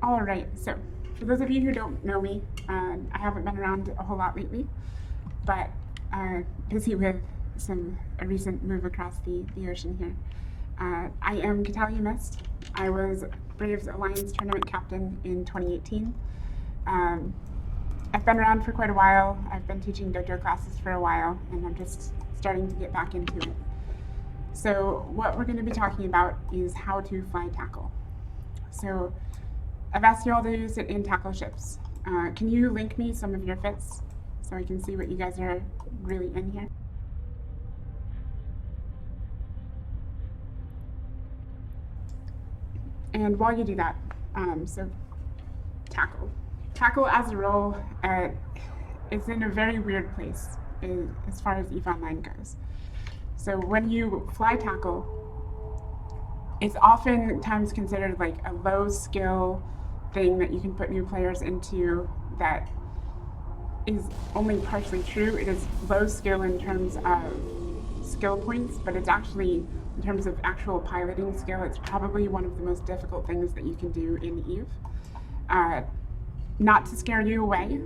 All right, so for those of you who don't know me, I haven't been around a whole lot lately, but busy with a recent move across the ocean here. I am Katalya Myst. I was Braves Alliance tournament captain in 2018. I've been around for quite a while. I've been teaching dojo classes for a while, and I'm just starting to get back into it. So what we're going to be talking about is how to fly tackle. So I've asked you all to use it in tackle ships. Can you link me some of your fits so I can see what you guys are really in here? And while you do that, so tackle. Tackle as a role is in a very weird place as far as EVE Online goes. So when you fly tackle, it's oftentimes considered like a low skill thing that you can put new players into. That is only partially true. It is low skill in terms of skill points, but it's actually, in terms of actual piloting skill, it's probably one of the most difficult things that you can do in EVE. Not to scare you away,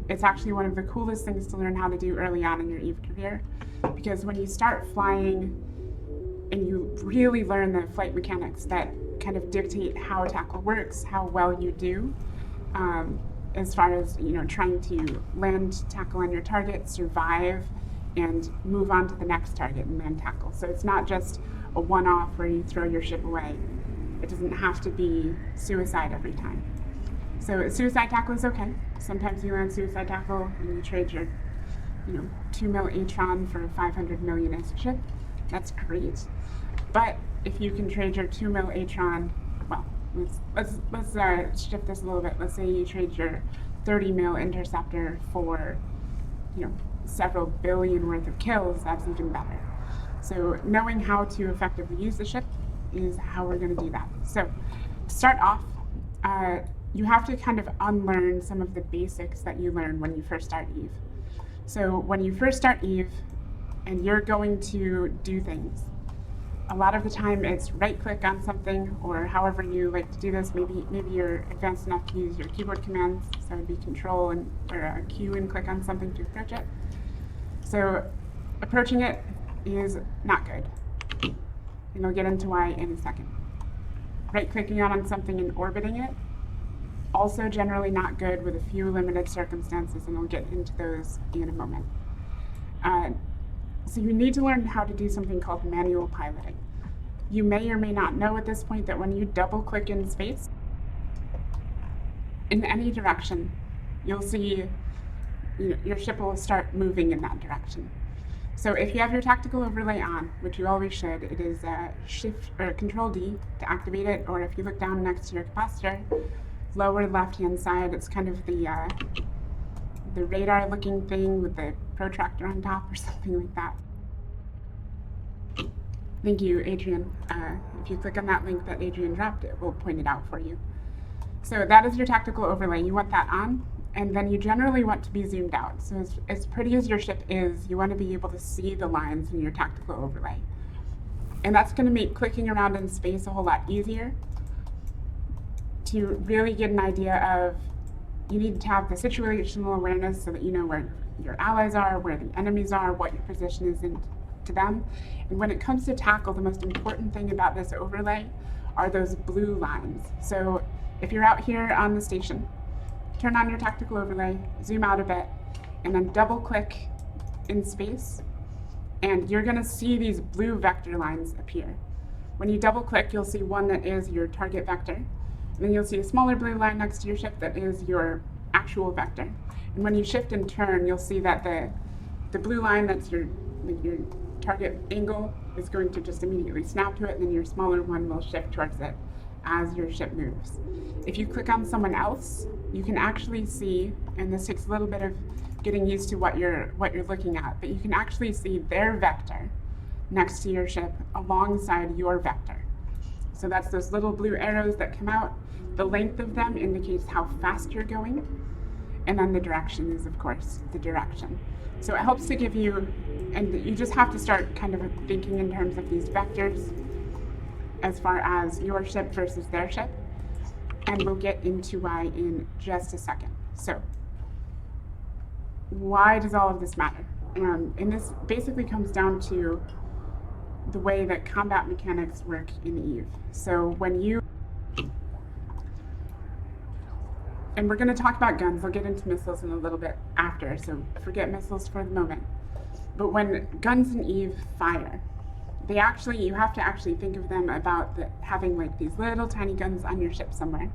it's actually one of the coolest things to learn how to do early on in your EVE career, because when you start flying and you really learn the flight mechanics that kind of dictate how tackle works, how well you do, as far as trying to land tackle on your target, survive, and move on to the next target and land tackle. So it's not just a one-off where you throw your ship away. It doesn't have to be suicide every time. So suicide tackle is okay. Sometimes you land suicide tackle and you trade your 2 mil Atron for a 500 million ship. That's great. But if you can trade your 2 mil Atron, well, let's shift this a little bit. Let's say you trade your 30 mil interceptor for several billion worth of kills. That's even better. So knowing how to effectively use the ship is how we're going to do that. So to start off, you have to kind of unlearn some of the basics that you learn when you first start EVE. So when you first start EVE and you're going to do things, a lot of the time it's right-click on something, or however you like to do this. Maybe you're advanced enough to use your keyboard commands, so it would be Control or Q and click on something to approach it. So approaching it is not good, and I'll get into why in a second. Right-clicking on something and orbiting it, also generally not good with a few limited circumstances, and I'll get into those in a moment. So you need to learn how to do something called manual piloting. You may or may not know at this point that when you double click in space, in any direction, you'll see your ship will start moving in that direction. So if you have your tactical overlay on, which you always should, it is Shift or Control D to activate it, or if you look down next to your capacitor, lower left-hand side, it's kind of the radar-looking thing with the protractor on top or something like that. Thank you, Adrian. If you click on that link that Adrian dropped, it will point it out for you. So that is your tactical overlay. You want that on, and then you generally want to be zoomed out. So as pretty as your ship is, you want to be able to see the lines in your tactical overlay. And that's going to make clicking around in space a whole lot easier. To really get an idea of, you need to have the situational awareness so that you know where your allies are, where the enemies are, what your position is to them. And when it comes to tackle, the most important thing about this overlay are those blue lines. So if you're out here on the station, turn on your tactical overlay, zoom out a bit, and then double click in space, and you're gonna see these blue vector lines appear. When you double click, you'll see one that is your target vector. Then you'll see a smaller blue line next to your ship that is your actual vector. And when you shift and turn, you'll see that the blue line that's your target angle is going to just immediately snap to it, and then your smaller one will shift towards it as your ship moves. If you click on someone else, you can actually see, and this takes a little bit of getting used to what you're looking at, but you can actually see their vector next to your ship alongside your vector. So that's those little blue arrows that come out. The length of them indicates how fast you're going. And then the direction is, of course, the direction. So it helps to give you, and you just have to start kind of thinking in terms of these vectors as far as your ship versus their ship. and we'll get into why in just a second. So, why does all of this matter? And this basically comes down to the way that combat mechanics work in EVE. So when you, and we're going to talk about guns, I'll get into missiles in a little bit after, so forget missiles for the moment. But when guns in EVE fire, you have to actually think of them about having like these little tiny guns on your ship somewhere.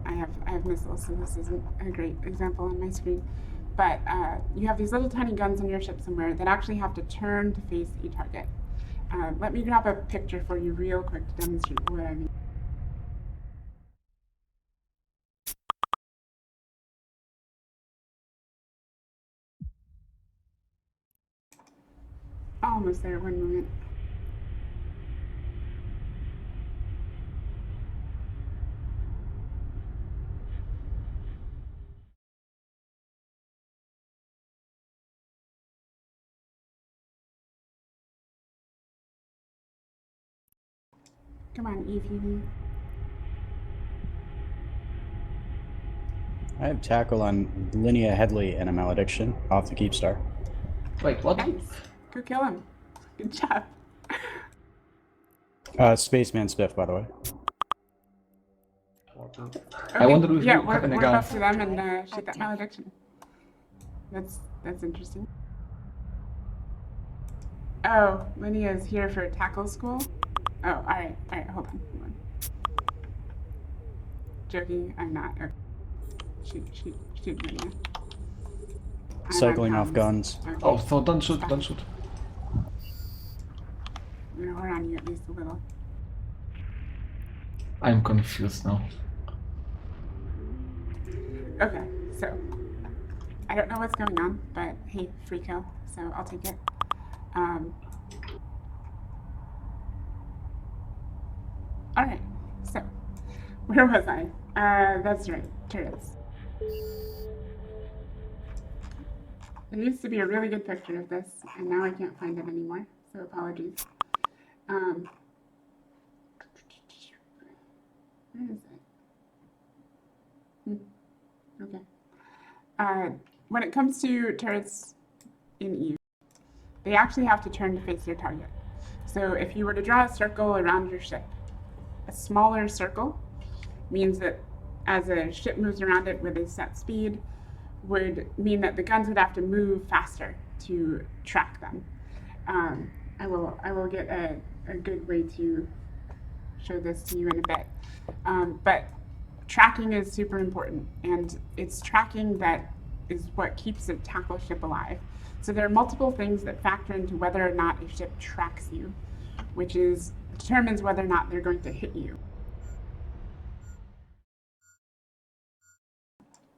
I have missiles, so this isn't a great example on my screen. But you have these little tiny guns on your ship somewhere that actually have to turn to face a target. Let me grab a picture for you real quick to demonstrate what I mean. Almost there, one moment. Come on, Eve. I have tackle on Linnea Headley and a malediction off the Keepstar. Wait, what? Nice. Go kill him. Good job. Spaceman Spiff, by the way. Okay. Okay. I wonder if yeah, you have any we're guns. up to them and shoot that malediction. That's interesting. Oh, Linnea's here for tackle school? Oh, alright, hold on. Joking, I'm not. Okay. Shoot Linnea. Cycling off guns. Okay. Oh, so don't shoot, don't shoot. I'm gonna whore on you at least a little. I'm confused now. Okay, so I don't know what's going on, but hey, free kill, so I'll take it. Alright, so where was I? That's right, turrets. There used to be a really good picture of this, and now I can't find it anymore, so apologies. Where is it? Okay. When it comes to turrets in EVE, they actually have to turn to face their target. So if you were to draw a circle around your ship, a smaller circle means that as a ship moves around it with a set speed, would mean that the guns would have to move faster to track them. I will get a good way to show this to you in a bit. But tracking is super important, and it's tracking that is what keeps a tackle ship alive. So there are multiple things that factor into whether or not a ship tracks you, which determines whether or not they're going to hit you.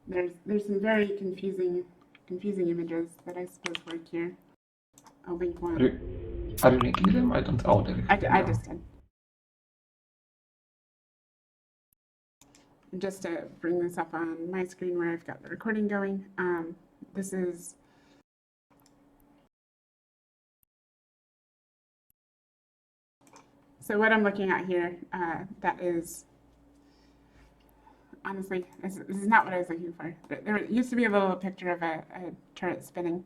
There's some very confusing images that I suppose work here. I'll link one. Are you linking them? I don't. Oh, there. I just did. Just to bring this up on my screen where I've got the recording going, this is so what I'm looking at here, that is, honestly, this is not what I was looking for. There used to be a little picture of a turret spinning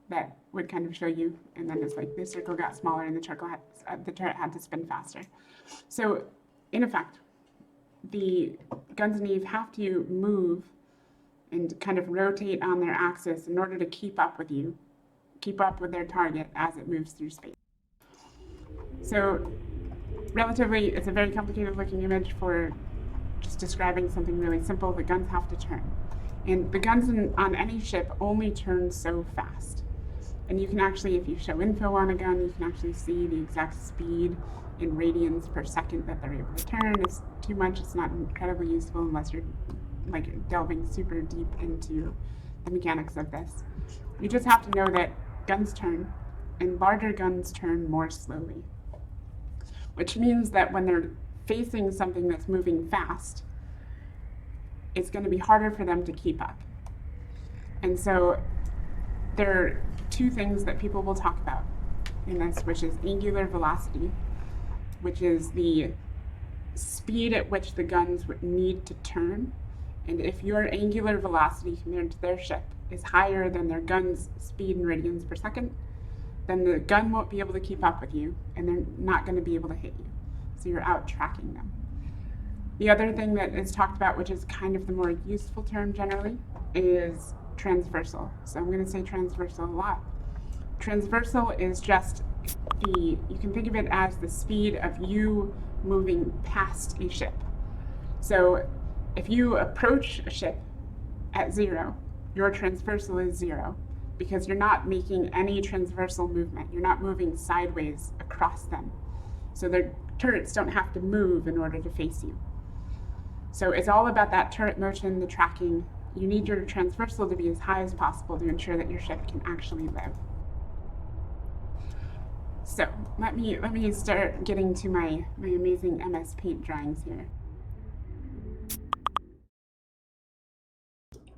that would kind of show you, and then it's like the circle got smaller and the turret had to spin faster. So, in effect, the guns in EVE have to move and kind of rotate on their axis in order to keep up with their target as it moves through space. So relatively, it's a very complicated looking image for just describing something really simple. The guns have to turn. And the guns on any ship only turn so fast. And you can actually, if you show info on a gun, you can actually see the exact speed in radians per second that they're able to turn. It's too much, it's not incredibly useful unless you're like delving super deep into the mechanics of this. You just have to know that guns turn, and larger guns turn more slowly. Which means that when they're facing something that's moving fast, it's going to be harder for them to keep up. And so there are two things that people will talk about in this, which is angular velocity, which is the speed at which the guns would need to turn. And if your angular velocity compared to their ship is higher than their gun's speed in radians per second, then the gun won't be able to keep up with you, and they're not going to be able to hit you. So you're out tracking them. The other thing that is talked about, which is kind of the more useful term generally, is transversal. So I'm going to say transversal a lot. Transversal is just you can think of it as the speed of you moving past a ship. So if you approach a ship at 0, your transversal is 0, because you're not making any transversal movement. You're not moving sideways across them. So their turrets don't have to move in order to face you. So it's all about that turret motion, the tracking. You need your transversal to be as high as possible to ensure that your ship can actually live. So let me start getting to my amazing MS Paint drawings here.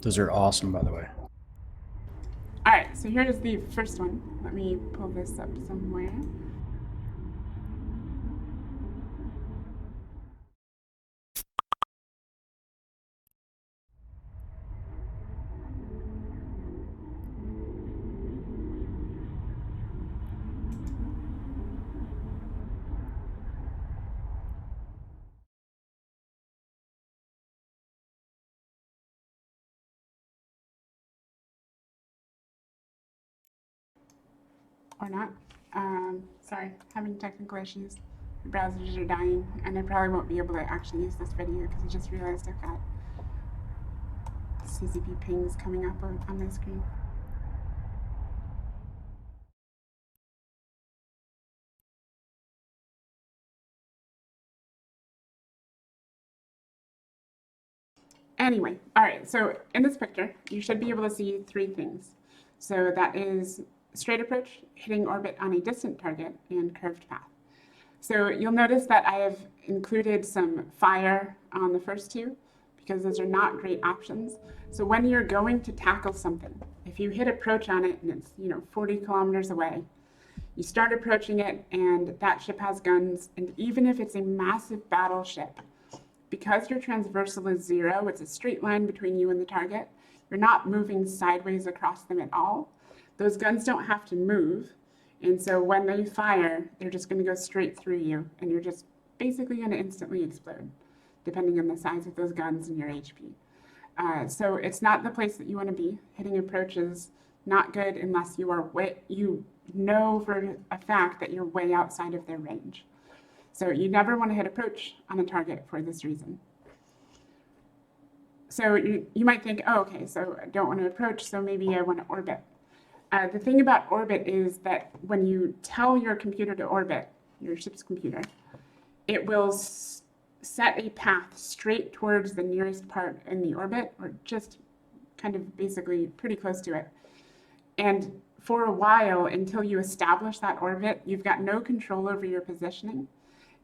Those are awesome, by the way. All right, so here's the first one. Let me pull this up somewhere. Or not. Sorry, having technical issues. The browsers are dying, and I probably won't be able to actually use this video because I just realized I've got CCP pings coming up on my screen. Anyway, all right, so in this picture, you should be able to see 3 things. So that is straight approach, hitting orbit on a distant target, and curved path. So you'll notice that I have included some fire on the first 2 because those are not great options. So when you're going to tackle something, if you hit approach on it and it's 40 kilometers away, you start approaching it and that ship has guns, and even if it's a massive battleship, because your transversal is 0, it's a straight line between you and the target, you're not moving sideways across them at all. Those guns don't have to move, and so when they fire, they're just going to go straight through you, and you're just basically going to instantly explode, depending on the size of those guns and your HP. So it's not the place that you want to be. Hitting approach is not good unless you know for a fact that you're way outside of their range. So you never want to hit approach on a target for this reason. So you might think, oh, okay, so I don't want to approach, so maybe I want to orbit. The thing about orbit is that when you tell your computer to orbit, your ship's computer, it will set a path straight towards the nearest part in the orbit, or just kind of basically pretty close to it. And for a while, until you establish that orbit, you've got no control over your positioning.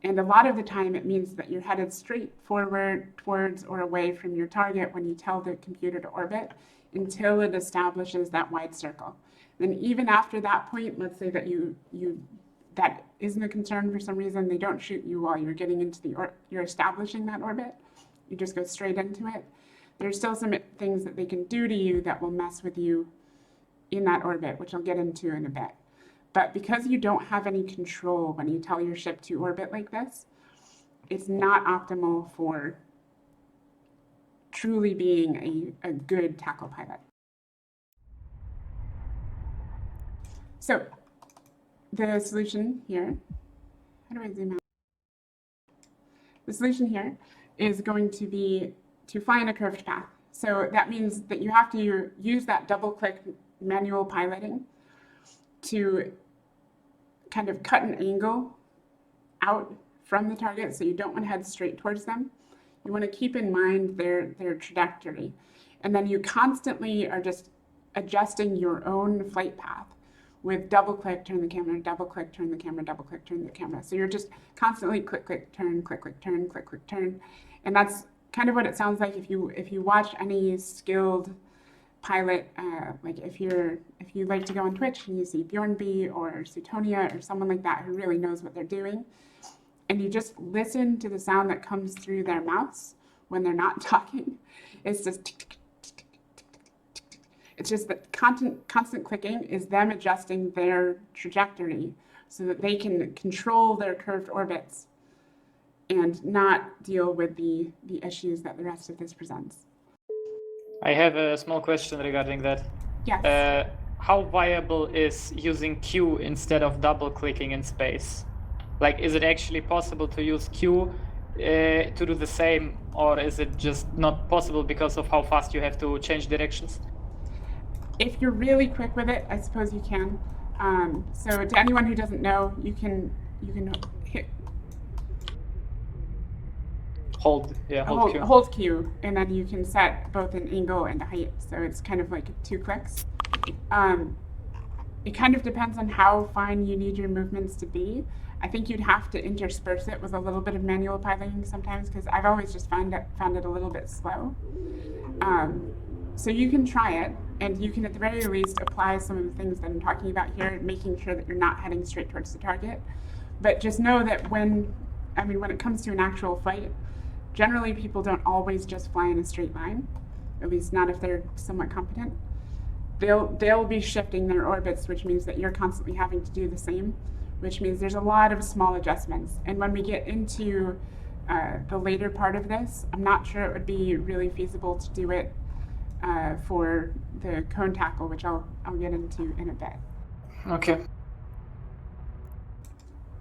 And a lot of the time, it means that you're headed straight forward towards or away from your target when you tell the computer to orbit until it establishes that wide circle. Then even after that point, let's say that that isn't a concern for some reason, they don't shoot you while you're getting into you're establishing that orbit, you just go straight into it. There's still some things that they can do to you that will mess with you in that orbit, which I'll get into in a bit. But because you don't have any control when you tell your ship to orbit like this, it's not optimal for truly being a good tackle pilot. So the solution here, how do I zoom out? The solution here is going to be to fly in a curved path. So that means that you have to use that double-click manual piloting to kind of cut an angle out from the target, so you don't want to head straight towards them. You want to keep in mind their trajectory. And then you constantly are just adjusting your own flight path with double-click, turn the camera, double-click, turn the camera, double-click, turn the camera. So you're just constantly click, click, turn, click, click, turn, click, click, turn. And that's kind of what it sounds like if you watch any skilled pilot, like if you like to go on Twitch and you see Bjorn B or Sutonia or someone like that who really knows what they're doing, and you just listen to the sound that comes through their mouths when they're not talking. It's just tick, tick, tick, tick, tick, tick, tick. It's just that constant clicking is them adjusting their trajectory so that they can control their curved orbits and not deal with the issues that the rest of this presents. I have a small question regarding that. Yes. How viable is using Q instead of double clicking in space? Like, is it actually possible to use Q to do the same, or is it just not possible because of how fast you have to change directions? If you're really quick with it, I suppose you can. So to anyone who doesn't know, you can hit Hold Q. hold Q, and then you can set both an angle and a height. So it's kind of like 2 clicks. It kind of depends on how fine you need your movements to be. I think you'd have to intersperse it with a little bit of manual piloting sometimes, because I've always just found it a little bit slow. So you can try it, and you can at the very least apply some of the things that I'm talking about here, making sure that you're not heading straight towards the target. But just know that when it comes to an actual flight, generally people don't always just fly in a straight line, at least not if they're somewhat competent. They'll be shifting their orbits, which means that you're constantly having to do the same, which means there's a lot of small adjustments. And when we get into the later part of this, I'm not sure it would be really feasible to do it for the cone tackle, which I'll get into in a bit. Okay.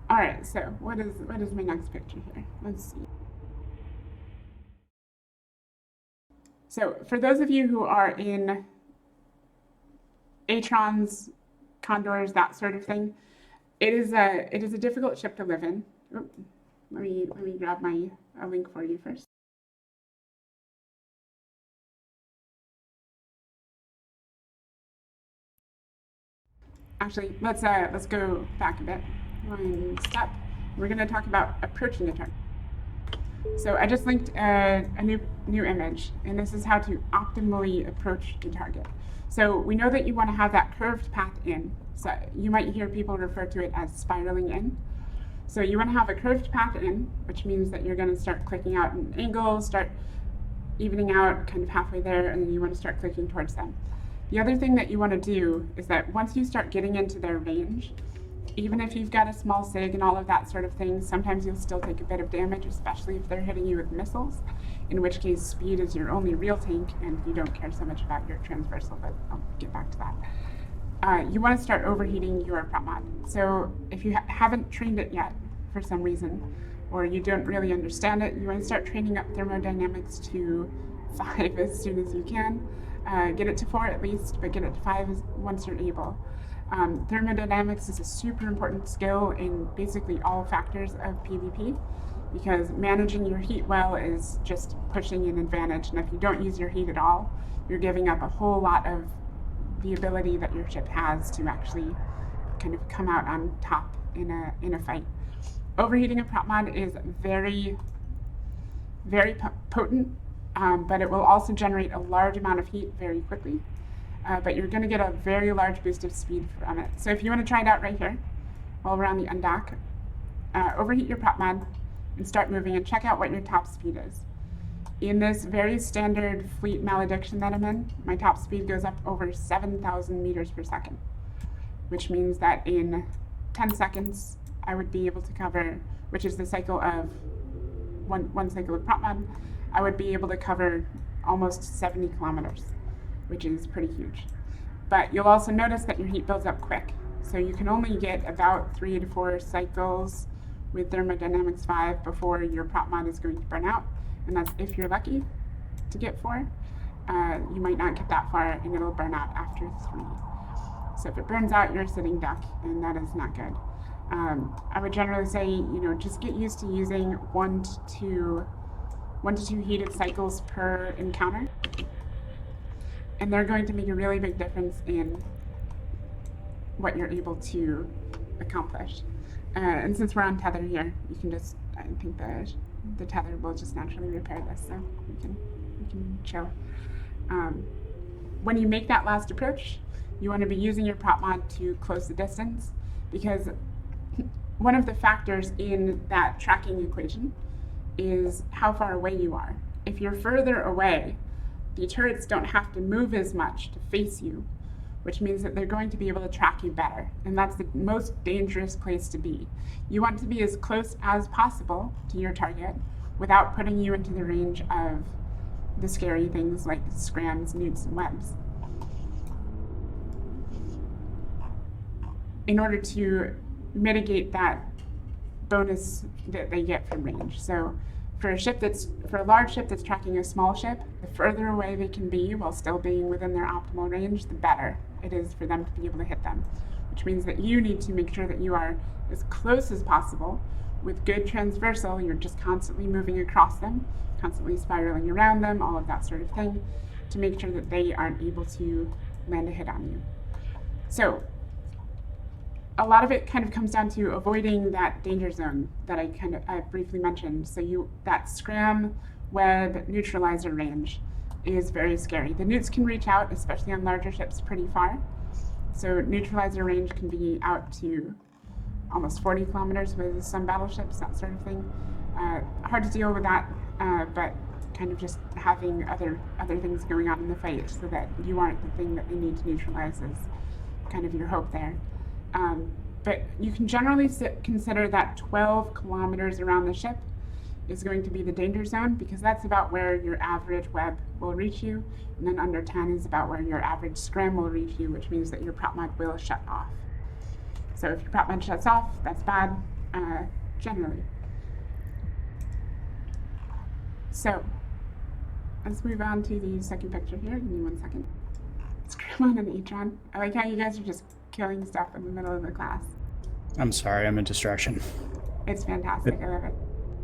All right, so what is my next picture here? Let's see. So for those of you who are in Atrons, Condors, that sort of thing, it is a difficult ship to live in. Oop, let me grab a link for you first. Actually, let's go back a bit. One step. We're going to talk about approaching a target. So I just linked a new image, and this is how to optimally approach the target. So we know that you want to have that curved path in. So you might hear people refer to it as spiraling in. So you want to have a curved path in, which means that you're going to start clicking out an angle, start evening out kind of halfway there, and then you want to start clicking towards them. The other thing that you want to do is that once you start getting into their range, even if you've got a small SIG and all of that sort of thing, sometimes you'll still take a bit of damage, especially if they're hitting you with missiles, in which case speed is your only real tank and you don't care so much about your transversal, but I'll get back to that. You want to start overheating your prop mod. So if you haven't trained it yet for some reason, or you don't really understand it, you want to start training up thermodynamics to 5 as soon as you can. Get it to 4 at least, but get it to 5 once you're able. Thermodynamics is a super important skill in basically all factors of PvP, because managing your heat well is just pushing an advantage, and if you don't use your heat at all, you're giving up a whole lot of the ability that your ship has to actually kind of come out on top in a fight. Overheating a prop mod is very, very potent, but it will also generate a large amount of heat very quickly. But you're going to get a very large boost of speed from it. So if you want to try it out right here, while we're on the undock, overheat your prop mod and start moving and check out what your top speed is. In this very standard fleet malediction that I'm in, my top speed goes up over 7,000 meters per second, which means that in 10 seconds, I would be able to cover, which is the cycle of one cycle of prop mod, I would be able to cover almost 70 kilometers, which is pretty huge. But you'll also notice that your heat builds up quick. So you can only get about 3 to 4 cycles with thermodynamics 5 before your prop mod is going to burn out. And that's if you're lucky to get 4. You might not get that far and it'll burn out after 3. So if it burns out, you're a sitting duck, and that is not good. I would generally say, just get used to using 1 to 2 heated cycles per encounter. And they're going to make a really big difference in what you're able to accomplish. And since we're on tether here, you can just, I think the tether will just naturally repair this, so we can chill. When you make that last approach, you want to be using your prop mod to close the distance, because one of the factors in that tracking equation is how far away you are. If you're further away, the turrets don't have to move as much to face you, which means that they're going to be able to track you better. And that's the most dangerous place to be. You want to be as close as possible to your target without putting you into the range of the scary things like scrams, newts, and webs. In order to mitigate that bonus that they get from range. So for a large ship that's tracking a small ship, the further away they can be while still being within their optimal range, the better it is for them to be able to hit them. Which means that you need to make sure that you are as close as possible. With good transversal, you're just constantly moving across them, constantly spiraling around them, all of that sort of thing, to make sure that they aren't able to land a hit on you. So a lot of it kind of comes down to avoiding that danger zone that I briefly mentioned. So that scram, web, neutralizer range is very scary. The newts can reach out, especially on larger ships, pretty far. So neutralizer range can be out to almost 40 kilometers with some battleships, that sort of thing. Hard to deal with that, but kind of just having other things going on in the fight so that you aren't the thing that they need to neutralize is kind of your hope there. But you can generally consider that 12 kilometers around the ship is going to be the danger zone, because that's about where your average web will reach you, and then under 10 is about where your average scram will reach you, which means that your prop mod will shut off. So if your prop mod shuts off, that's bad, generally. So let's move on to the second picture here. Give me 1 second. Scram on an Atron. I like how you guys are just killing stuff in the middle of the class. I'm sorry, I'm a distraction. It's fantastic. I love it.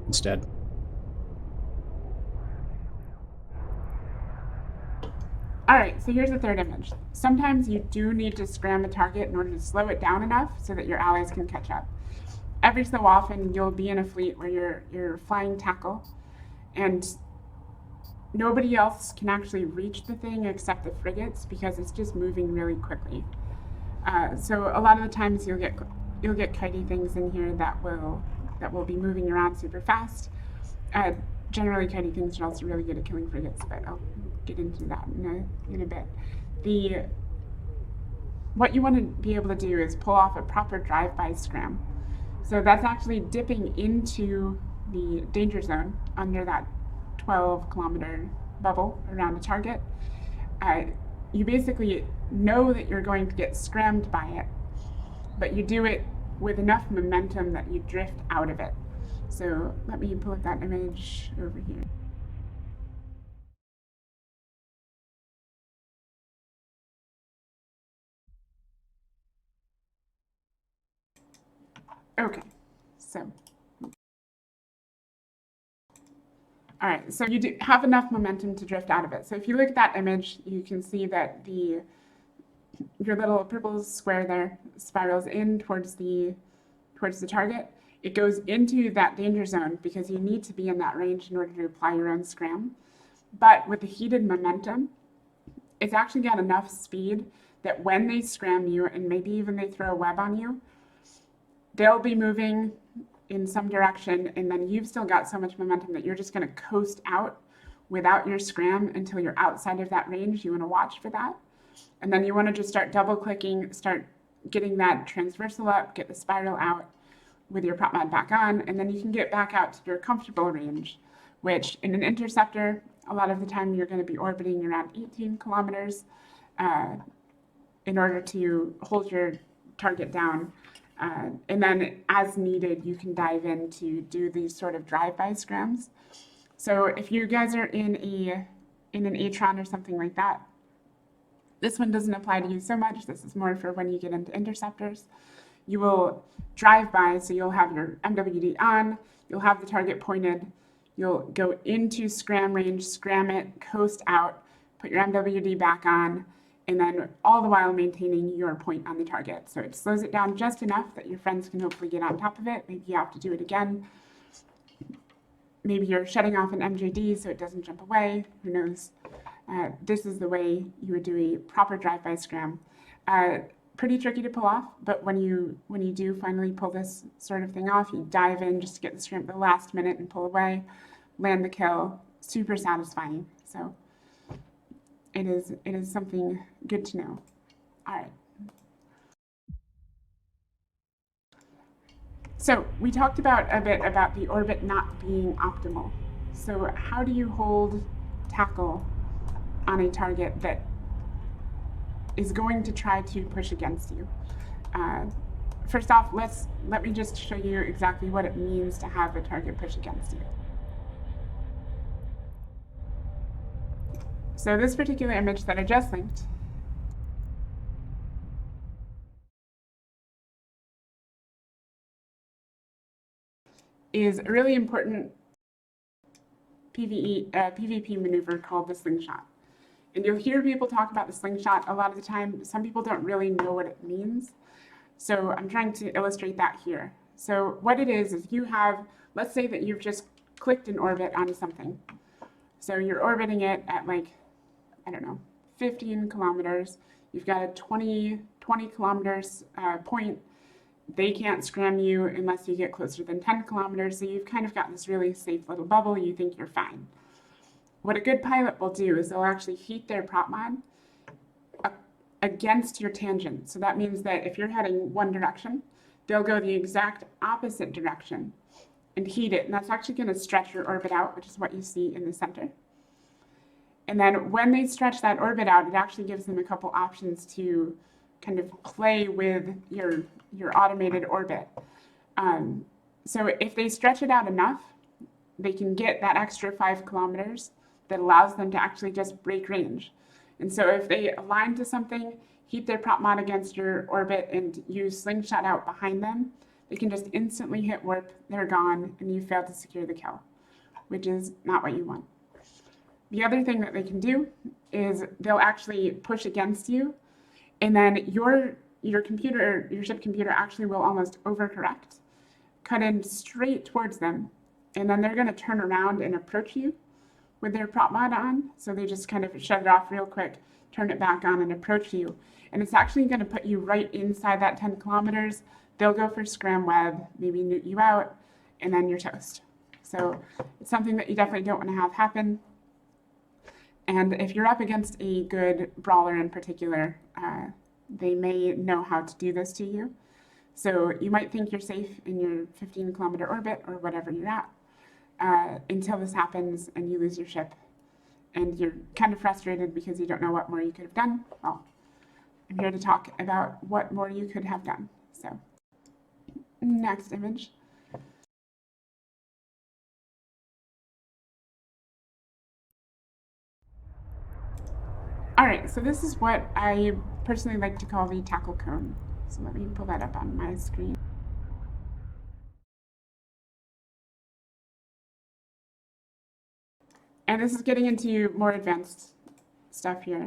It's dead. All right, so here's the third image. Sometimes you do need to scram a target in order to slow it down enough so that your allies can catch up. Every so often, you'll be in a fleet where you're flying tackle, and nobody else can actually reach the thing except the frigates because it's just moving really quickly. So a lot of the times you'll get kitey things in here that will be moving around super fast. Generally, kitey things are also really good at killing frigates, but I'll get into that in a bit. What you want to be able to do is pull off a proper drive-by scram. So that's actually dipping into the danger zone under that 12-kilometer bubble around a target. You basically know that you're going to get scrammed by it, but you do it with enough momentum that you drift out of it. So let me pull up that image over here. Okay, so. All right, so you do have enough momentum to drift out of it. So if you look at that image, you can see that your little purple square there spirals in towards the target. It goes into that danger zone because you need to be in that range in order to apply your own scram. But with the heated momentum, it's actually got enough speed that when they scram you, and maybe even they throw a web on you, they'll be moving in some direction, and then you've still got so much momentum that you're just going to coast out without your scram until you're outside of that range. You want to watch for that. And then you want to just start double clicking, start getting that transversal up, get the spiral out with your prop mod back on, and then you can get back out to your comfortable range, which in an interceptor, a lot of the time you're going to be orbiting around 18 kilometers in order to hold your target down. And then as needed, you can dive in to do these sort of drive-by scrams. So if you guys are in an Atron or something like that, this one doesn't apply to you so much. This is more for when you get into interceptors. You will drive by, so you'll have your MWD on, you'll have the target pointed, you'll go into scram range, scram it, coast out, put your MWD back on, and then all the while maintaining your point on the target. So it slows it down just enough that your friends can hopefully get on top of it. Maybe you have to do it again. Maybe you're shutting off an MJD so it doesn't jump away. Who knows? This is the way you would do a proper drive-by scram. pretty tricky to pull off, but when you do finally pull this sort of thing off, you dive in just to get the scram at the last minute and pull away, land the kill. Super satisfying. So it is something good to know. All right. So we talked a bit about the orbit not being optimal. So how do you hold tackle on a target that is going to try to push against you? First off, let me just show you exactly what it means to have a target push against you. So this particular image that I just linked is a really important PvP maneuver called the Slingshot. And you'll hear people talk about the Slingshot a lot of the time. Some people don't really know what it means. So I'm trying to illustrate that here. So what it is you have, let's say that you've just clicked an orbit onto something. So you're orbiting it at like, I don't know, 15 kilometers. You've got a 20 kilometers point. They can't scram you unless you get closer than 10 kilometers. So you've kind of got this really safe little bubble. You think you're fine. What a good pilot will do is they'll actually heat their prop mod against your tangent. So that means that if you're heading one direction, they'll go the exact opposite direction and heat it. And that's actually going to stretch your orbit out, which is what you see in the center. And then when they stretch that orbit out, it actually gives them a couple options to kind of play with your automated orbit. So if they stretch it out enough, they can get that extra 5 kilometers that allows them to actually just break range. And so if they align to something, heat their prop mod against your orbit and use Slingshot out behind them, they can just instantly hit warp, they're gone, and you failed to secure the kill, which is not what you want. The other thing that they can do is they'll actually push against you, and then your ship computer actually will almost overcorrect, cut in straight towards them, and then they're going to turn around and approach you with their prop mod on. So they just kind of shut it off real quick, turn it back on, and approach you. And it's actually going to put you right inside that 10 kilometers. They'll go for scram web, maybe newt you out, and then you're toast. So it's something that you definitely don't want to have happen. And if you're up against a good brawler in particular, they may know how to do this to you. So you might think you're safe in your 15-kilometer orbit or whatever you're at until this happens and you lose your ship. And you're kind of frustrated because you don't know what more you could have done. Well, I'm here to talk about what more you could have done. So next image. All right, so this is what I personally like to call the tackle cone. So let me pull that up on my screen. And this is getting into more advanced stuff here.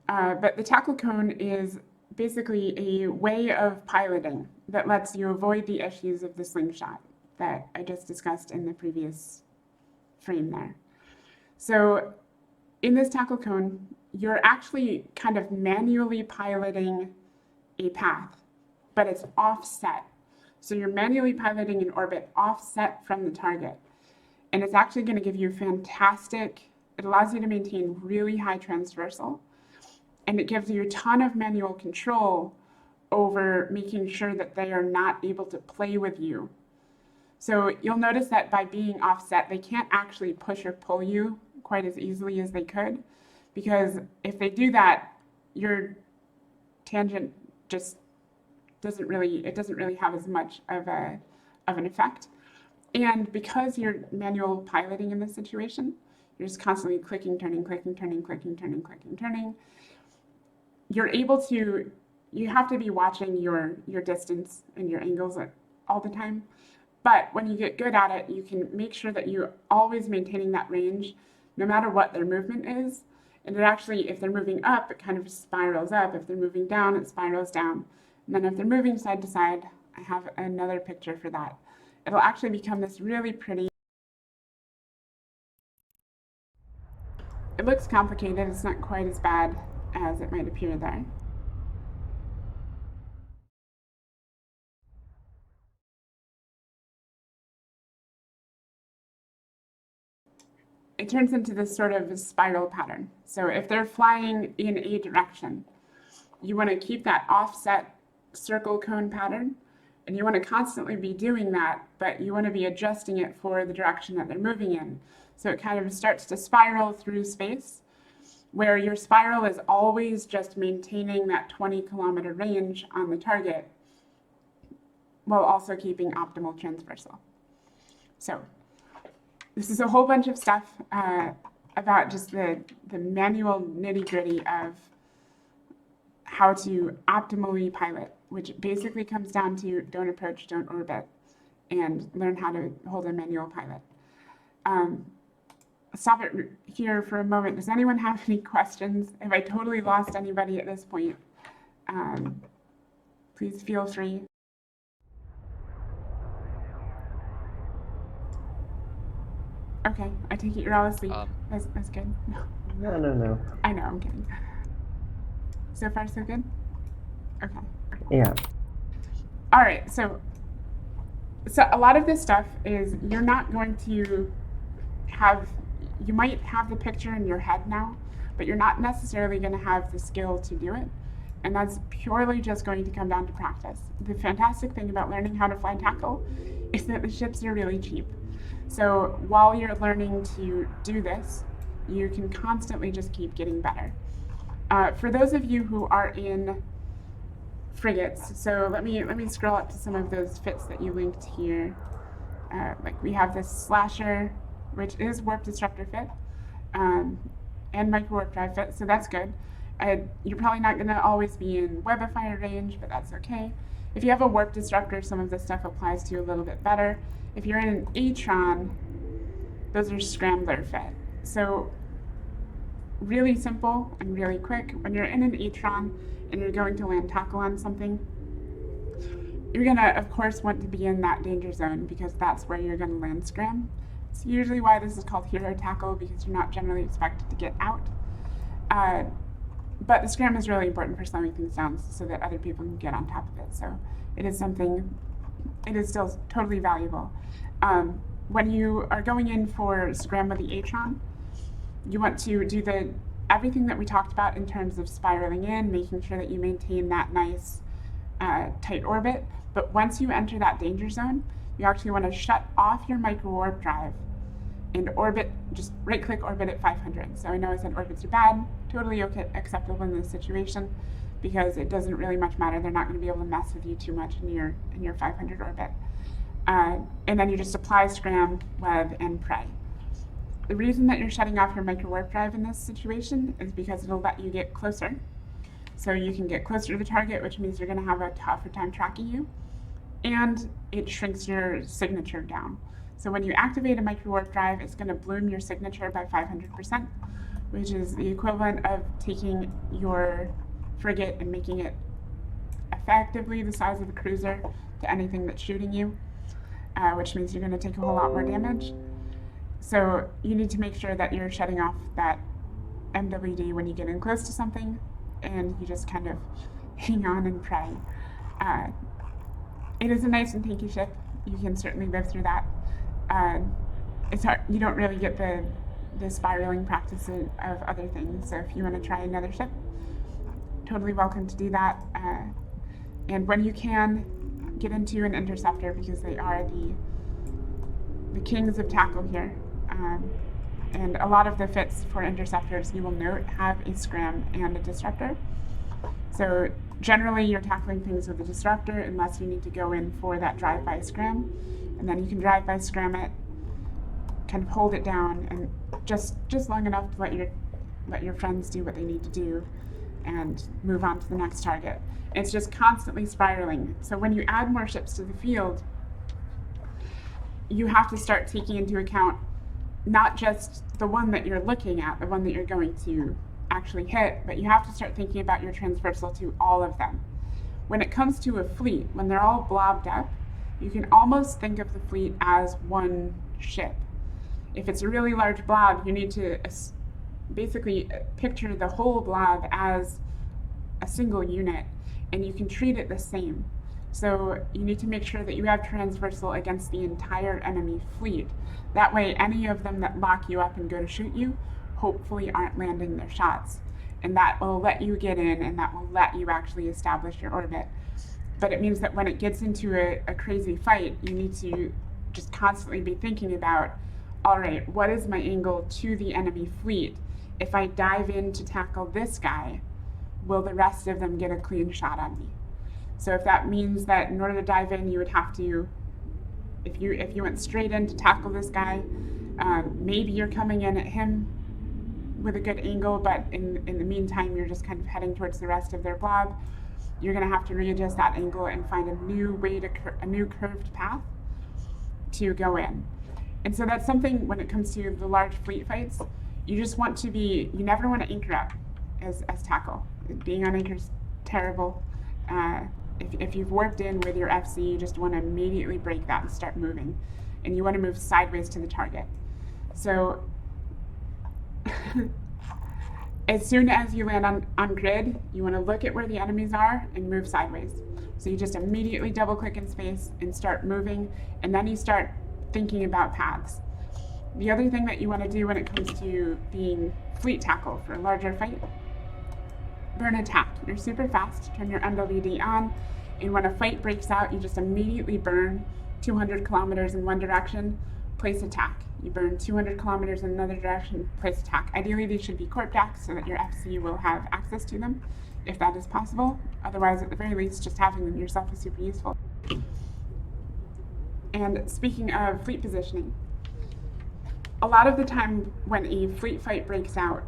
But the tackle cone is basically a way of piloting that lets you avoid the issues of the slingshot that I just discussed in the previous frame there. So in this tackle cone, you're actually kind of manually piloting a path, but it's offset. So you're manually piloting an orbit offset from the target. And it's actually going to give you it allows you to maintain really high transversal. And it gives you a ton of manual control over making sure that they are not able to play with you. So you'll notice that by being offset, they can't actually push or pull you quite as easily as they could, because if they do that, your tangent just doesn't really have as much of an effect. And because you're manual piloting in this situation, you're just constantly clicking, turning, clicking, turning, clicking, turning, clicking, turning. You have to be watching your distance and your angles all the time. But when you get good at it, you can make sure that you're always maintaining that range, no matter what their movement is. And it actually, if they're moving up, it kind of spirals up. If they're moving down, it spirals down. And then if they're moving side to side, I have another picture for that. It'll actually become this really pretty. It looks complicated. It's not quite as bad as it might appear there. It turns into this sort of spiral pattern. So if they're flying in a direction, you want to keep that offset circle cone pattern, and you want to constantly be doing that, but you want to be adjusting it for the direction that they're moving in. So it kind of starts to spiral through space, where your spiral is always just maintaining that 20-kilometer range on the target while also keeping optimal transversal. So this is a whole bunch of stuff about just the manual nitty-gritty of how to optimally pilot, which basically comes down to don't approach, don't orbit, and learn how to hold a manual pilot. Stop it here for a moment. Does anyone have any questions? Have I totally lost anybody at this point? Please feel free. Okay, I take it you're all asleep. That's good. No. I know, I'm kidding. So far, so good? Okay. Yeah. All right, so a lot of this stuff is you're not going to have, you might have the picture in your head now, but you're not necessarily going to have the skill to do it. And that's purely just going to come down to practice. The fantastic thing about learning how to fly tackle is that the ships are really cheap. So while you're learning to do this, you can constantly just keep getting better. For those of you who are in frigates, so let me scroll up to some of those fits that you linked here. Like we have this Slasher, which is warp disruptor fit, and micro warp drive fit, so that's good. You're probably not going to always be in web of fire range, but that's okay. If you have a warp disruptor, some of this stuff applies to you a little bit better. If you're in an Atron, those are scrambler fit. So really simple and really quick. When you're in an Atron and you're going to land tackle on something, you're gonna, of course, want to be in that danger zone because that's where you're gonna land scram. It's usually why this is called hero tackle, because you're not generally expected to get out. But the scram is really important for slowing things down so that other people can get on top of it. So it is something, it is still totally valuable. When you are going in for scram with the Atron, you want to do everything that we talked about in terms of spiraling in, making sure that you maintain that nice tight orbit. But once you enter that danger zone, you actually want to shut off your micro warp drive and orbit, just right click orbit at 500. So I know I said orbits are bad, totally okay, acceptable in this situation, because it doesn't really much matter. They're not going to be able to mess with you too much in your 500 orbit. And then you just apply scram, web, and pray. The reason that you're shutting off your micro warp drive in this situation is because it'll let you get closer. So you can get closer to the target, which means you're going to have a tougher time tracking you. And it shrinks your signature down. So when you activate a micro warp drive, it's going to bloom your signature by 500%, which is the equivalent of taking your frigate and making it effectively the size of a cruiser to anything that's shooting you, which means you're going to take a whole lot more damage. So you need to make sure that you're shutting off that MWD when you get in close to something, and you just kind of hang on and pray. It is a nice and tanky ship. You can certainly live through that. It's hard. You don't really get the spiraling practice of other things. So if you want to try another ship, totally welcome to do that. And when you can, get into an interceptor, because they are the kings of tackle here. And a lot of the fits for interceptors, you will note, have a scram and a disruptor. So generally you're tackling things with a disruptor unless you need to go in for that drive-by scram. And then you can drive-by scram it, kind of hold it down, and just long enough to let your friends do what they need to do and move on to the next target. It's just constantly spiraling. So when you add more ships to the field, you have to start taking into account not just the one that you're looking at, the one that you're going to actually hit, but you have to start thinking about your transversal to all of them. When it comes to a fleet, when they're all blobbed up, you can almost think of the fleet as one ship. If it's a really large blob, you need to basically picture the whole blob as a single unit, and you can treat it the same. So you need to make sure that you have transversal against the entire enemy fleet. That way, any of them that lock you up and go to shoot you, hopefully aren't landing their shots. And that will let you get in, and that will let you actually establish your orbit. But it means that when it gets into a crazy fight, you need to just constantly be thinking about, all right, what is my angle to the enemy fleet? If I dive in to tackle this guy, will the rest of them get a clean shot on me? So if that means that in order to dive in, you would have to, if you went straight in to tackle this guy, maybe you're coming in at him with a good angle, but in the meantime, you're just kind of heading towards the rest of their blob. You're going to have to readjust that angle and find a new way to a new curved path to go in. And so that's something when it comes to the large fleet fights, you just want to be, you never want to anchor up as tackle. Being on anchor is terrible. If you've warped in with your FC, you just want to immediately break that and start moving. And you want to move sideways to the target. So as soon as you land on grid, you want to look at where the enemies are and move sideways. So you just immediately double click in space and start moving, and then you start thinking about paths. The other thing that you want to do when it comes to being fleet tackle for a larger fight, burn attack. You're super fast, turn your MWD on, and when a fight breaks out, you just immediately burn 200 kilometers in one direction, place attack. You burn 200 kilometers in another direction, place attack. Ideally, these should be corp decks so that your FC will have access to them, if that is possible. Otherwise, at the very least, just having them yourself is super useful. And speaking of fleet positioning, a lot of the time when a fleet fight breaks out,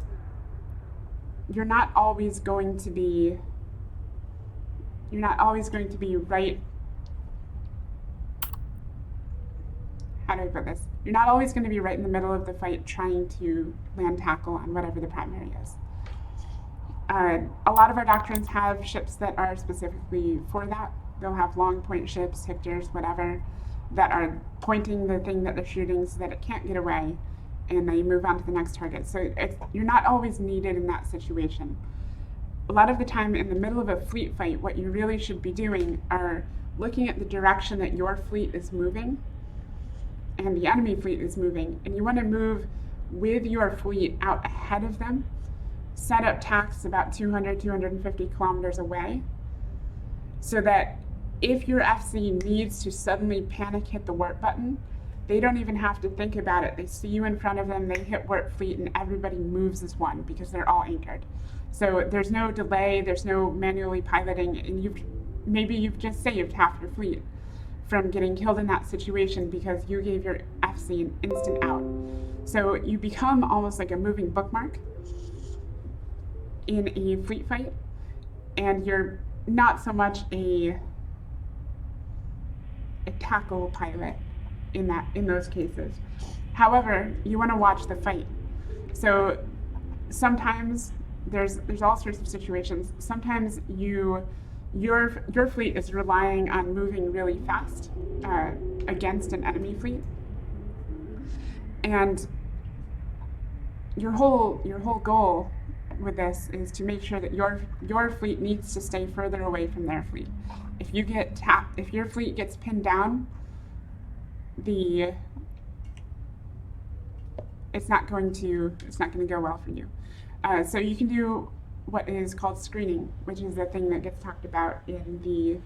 you're not always going to be right. How do I put this? You're not always going to be right in the middle of the fight trying to land tackle on whatever the primary is. A lot of our doctrines have ships that are specifically for that. They'll have long point ships, Hictors, whatever, that are pointing the thing that they're shooting so that it can't get away, and they move on to the next target. So you're not always needed in that situation. A lot of the time in the middle of a fleet fight, what you really should be doing are looking at the direction that your fleet is moving and the enemy fleet is moving, and you want to move with your fleet out ahead of them, set up tacks about 200, 250 kilometers away, so that if your FC needs to suddenly panic hit the warp button, they don't even have to think about it. They see you in front of them, they hit warp fleet, and everybody moves as one because they're all anchored. So there's no delay, there's no manually piloting, and maybe you've just saved half your fleet from getting killed in that situation because you gave your FC an instant out. So you become almost like a moving bookmark in a fleet fight, and you're not so much a tackle pilot in those cases. However, you want to watch the fight. So sometimes there's all sorts of situations. Sometimes your fleet is relying on moving really fast against an enemy fleet, and your whole goal with this is to make sure that your fleet needs to stay further away from their fleet. If your fleet gets pinned down, it's not going to go well for you. So you can do what is called screening, which is the thing that gets talked about in the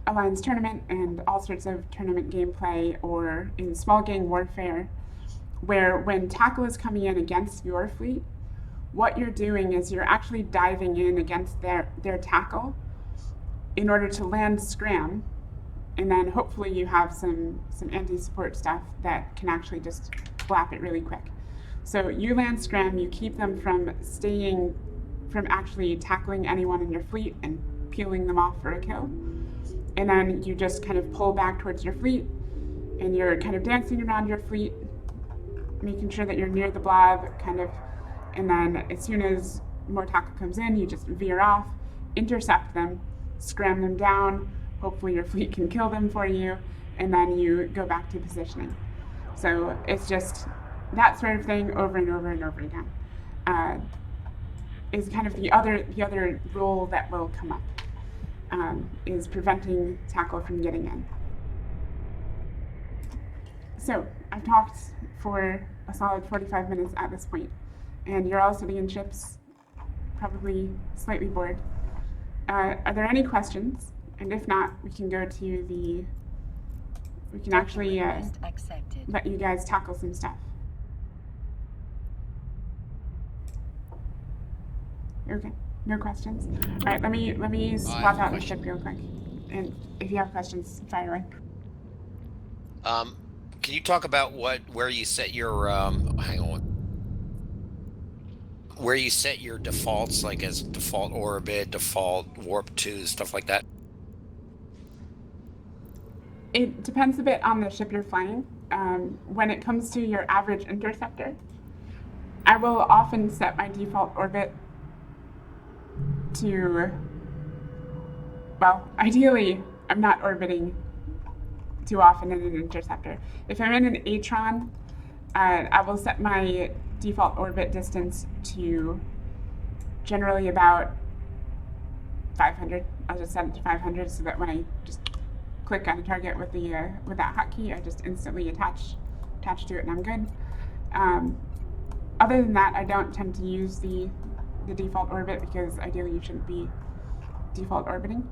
Alliance tournament and all sorts of tournament gameplay, or in small gang warfare, where when tackle is coming in against your fleet, what you're doing is you're actually diving in against their tackle in order to land scram, and then hopefully you have some anti-support stuff that can actually just flap it really quick. So you land scram, you keep them from actually tackling anyone in your fleet and peeling them off for a kill. And then you just kind of pull back towards your fleet, and you're kind of dancing around your fleet, making sure that you're near the blob, and then as soon as more tackle comes in, you just veer off, intercept them, scram them down, hopefully your fleet can kill them for you, and then you go back to positioning. So it's just that sort of thing over and over and over again is kind of the other rule that will come up, is preventing tackle from getting in. So I've talked for a solid 45 minutes at this point, and you're all sitting in ships, probably slightly bored. Are there any questions? And if not, we can go to the, we can actually let you guys tackle some stuff. Okay, no questions. All right, let me swap out the ship real quick, and if you have questions, fire away. Can you talk about where you set your hang on, where you set your defaults, like as default orbit, default warp 2, stuff like that? It depends a bit on the ship you're flying. When it comes to your average interceptor, I will often set my default orbit to, well, ideally, I'm not orbiting too often in an interceptor. If I'm in an Atron, I will set my default orbit distance to generally about 500. I'll just set it to 500 so that when I just click on a target with the with that hotkey, I just instantly attach to it and I'm good. Other than that, I don't tend to use the default orbit because ideally you shouldn't be default orbiting.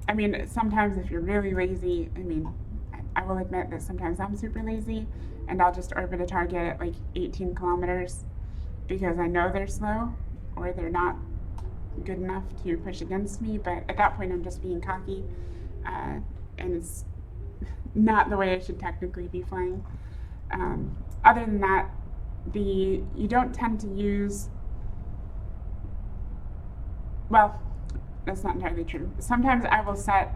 I mean, sometimes if you're really lazy, I mean, I will admit that sometimes I'm super lazy and I'll just orbit a target at like 18 kilometers because I know they're slow or they're not good enough to push against me, but at that point I'm just being cocky, and it's not the way I should technically be flying. Other than that, you don't tend to use, well, that's not entirely true. Sometimes I will set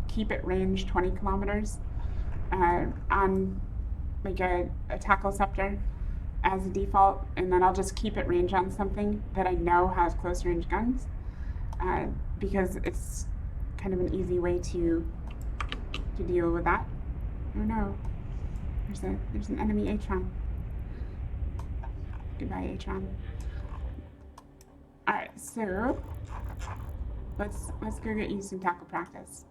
keep it range 20 kilometers on like a tackle scepter as a default, and then I'll just keep it range on something that I know has close range guns, because it's kind of an easy way to deal with that. Oh no, there's an enemy Atron. Goodbye, Atron. All right, so let's go get you some tackle practice.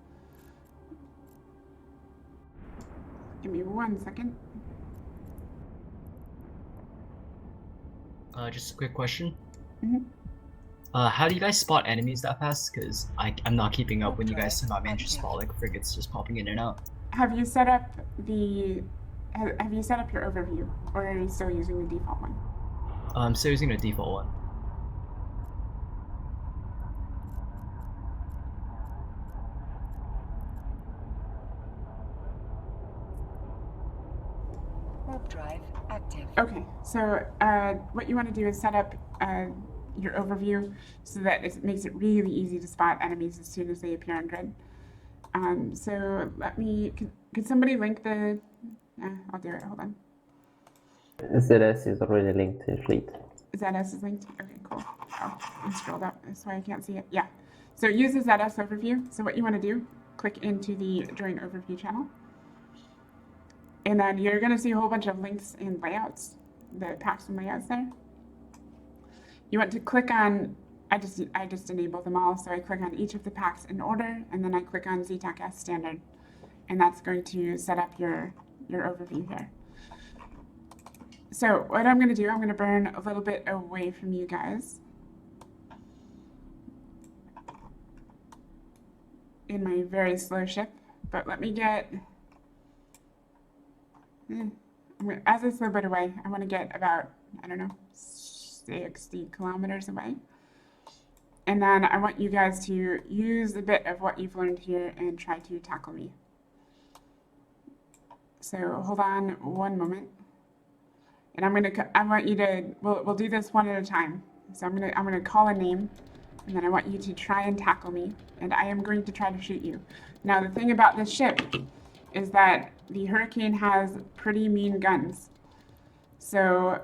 Give me 1 second. Just a quick question. Mm-hmm. How do you guys spot enemies that fast? Because I'm not keeping up when you guys somehow manage to spot like frigates just popping in and out. Have you set up have you set up your overview, or are you still using the default one? I'm still using the default one. Warp drive active. Okay, so what you want to do is set up your overview so that it makes it really easy to spot enemies as soon as they appear on grid. So let me, could somebody link the, I'll do it, hold on. ZS is already linked to fleet. ZS is linked? Okay, cool. Oh, I scrolled up, that's why I can't see it. Yeah, so use the ZS overview. So what you want to do, click into the Join Overview channel. And then you're going to see a whole bunch of links and layouts, the packs and layouts there. You want to click on, I just enable them all, so I click on each of the packs in order, and then I click on ZTAC-S standard, and that's going to set up your overview here. So what I'm going to do, I'm going to burn a little bit away from you guys in my very slow ship, but let me get, as I slow bit away, I want to get about, I don't know, 60 kilometers away. And then I want you guys to use a bit of what you've learned here and try to tackle me. So hold on 1 moment. And I want you to, we'll do this one at a time. So I'm gonna call a name, and then I want you to try and tackle me, and I am going to try to shoot you. Now the thing about this ship is that the Hurricane has pretty mean guns. So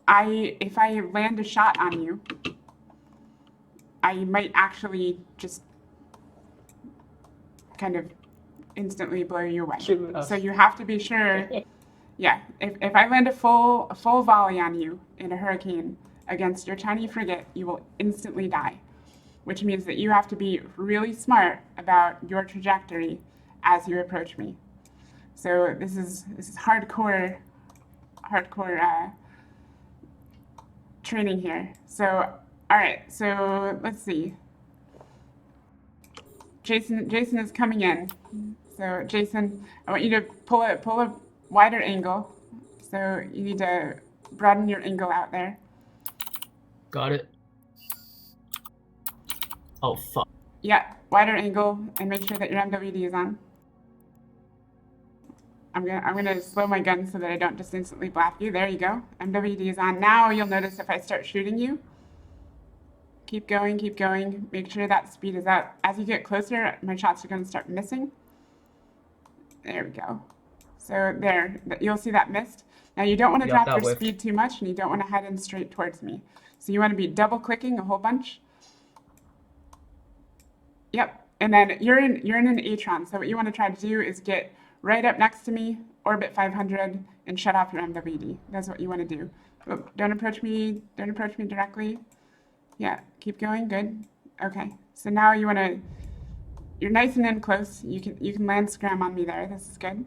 if I land a shot on you, I might actually just kind of instantly blow you away. Kill us. So you have to be sure. Yeah, if I land a full volley on you in a hurricane against your tiny frigate, you will instantly die, which means that you have to be really smart about your trajectory as you approach me. So this is hardcore training here. So all right, so let's see. Jason is coming in. So Jason, I want you to pull a wider angle. So you need to broaden your angle out there. Got it. Oh, fuck. Yeah, wider angle, and make sure that your MWD is on. I'm gonna slow my gun so that I don't just instantly blast you. There you go. MWD is on. Now you'll notice if I start shooting you. Keep going, keep going. Make sure that speed is up. As you get closer, my shots are gonna start missing. There we go. So there, you'll see that missed. Now you don't want to drop your speed too much, and you don't want to head in straight towards me. So you want to be double clicking a whole bunch. Yep, and then you're in an Atron. So what you want to try to do is get right up next to me, orbit 500, and shut off your MWD. That's what you want to do. Oh, don't approach me directly. Yeah, keep going, good. Okay, so now you want to, you're nice and in close. You can land scram on me there, this is good.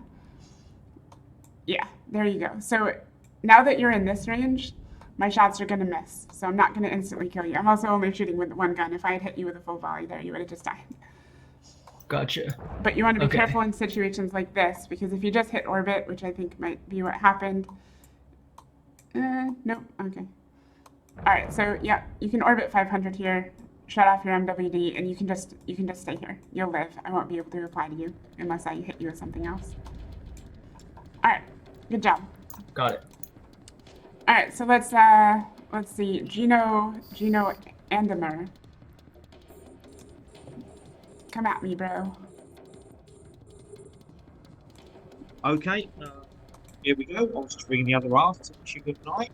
Yeah, there you go. So now that you're in this range, my shots are gonna miss. So I'm not gonna instantly kill you. I'm also only shooting with one gun. If I had hit you with a full volley there, you would have just died. Gotcha. But you want to be careful in situations like this, because if you just hit orbit, which I think might be what happened. Nope, okay. All right, so yeah, you can orbit 500 here, shut off your MWD, and you can just stay here. You'll live. I won't be able to reply to you unless I hit you with something else. All right, good job. Got it. All right, so let's see, Gino Andemer. Come at me, bro. Okay, here we go. I was just reading the other aft. Wish you good night.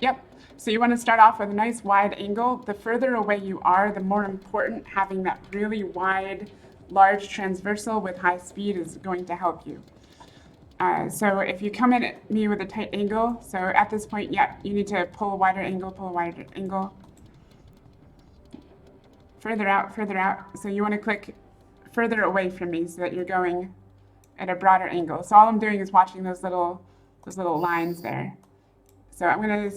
Yep. So you want to start off with a nice wide angle. The further away you are, the more important having that really wide, large transversal with high speed is going to help you. So if you come in at me with a tight angle, so at this point, yeah, you need to pull a wider angle, Further out. So you want to click further away from me so that you're going at a broader angle. So all I'm doing is watching those little lines there. So I'm gonna,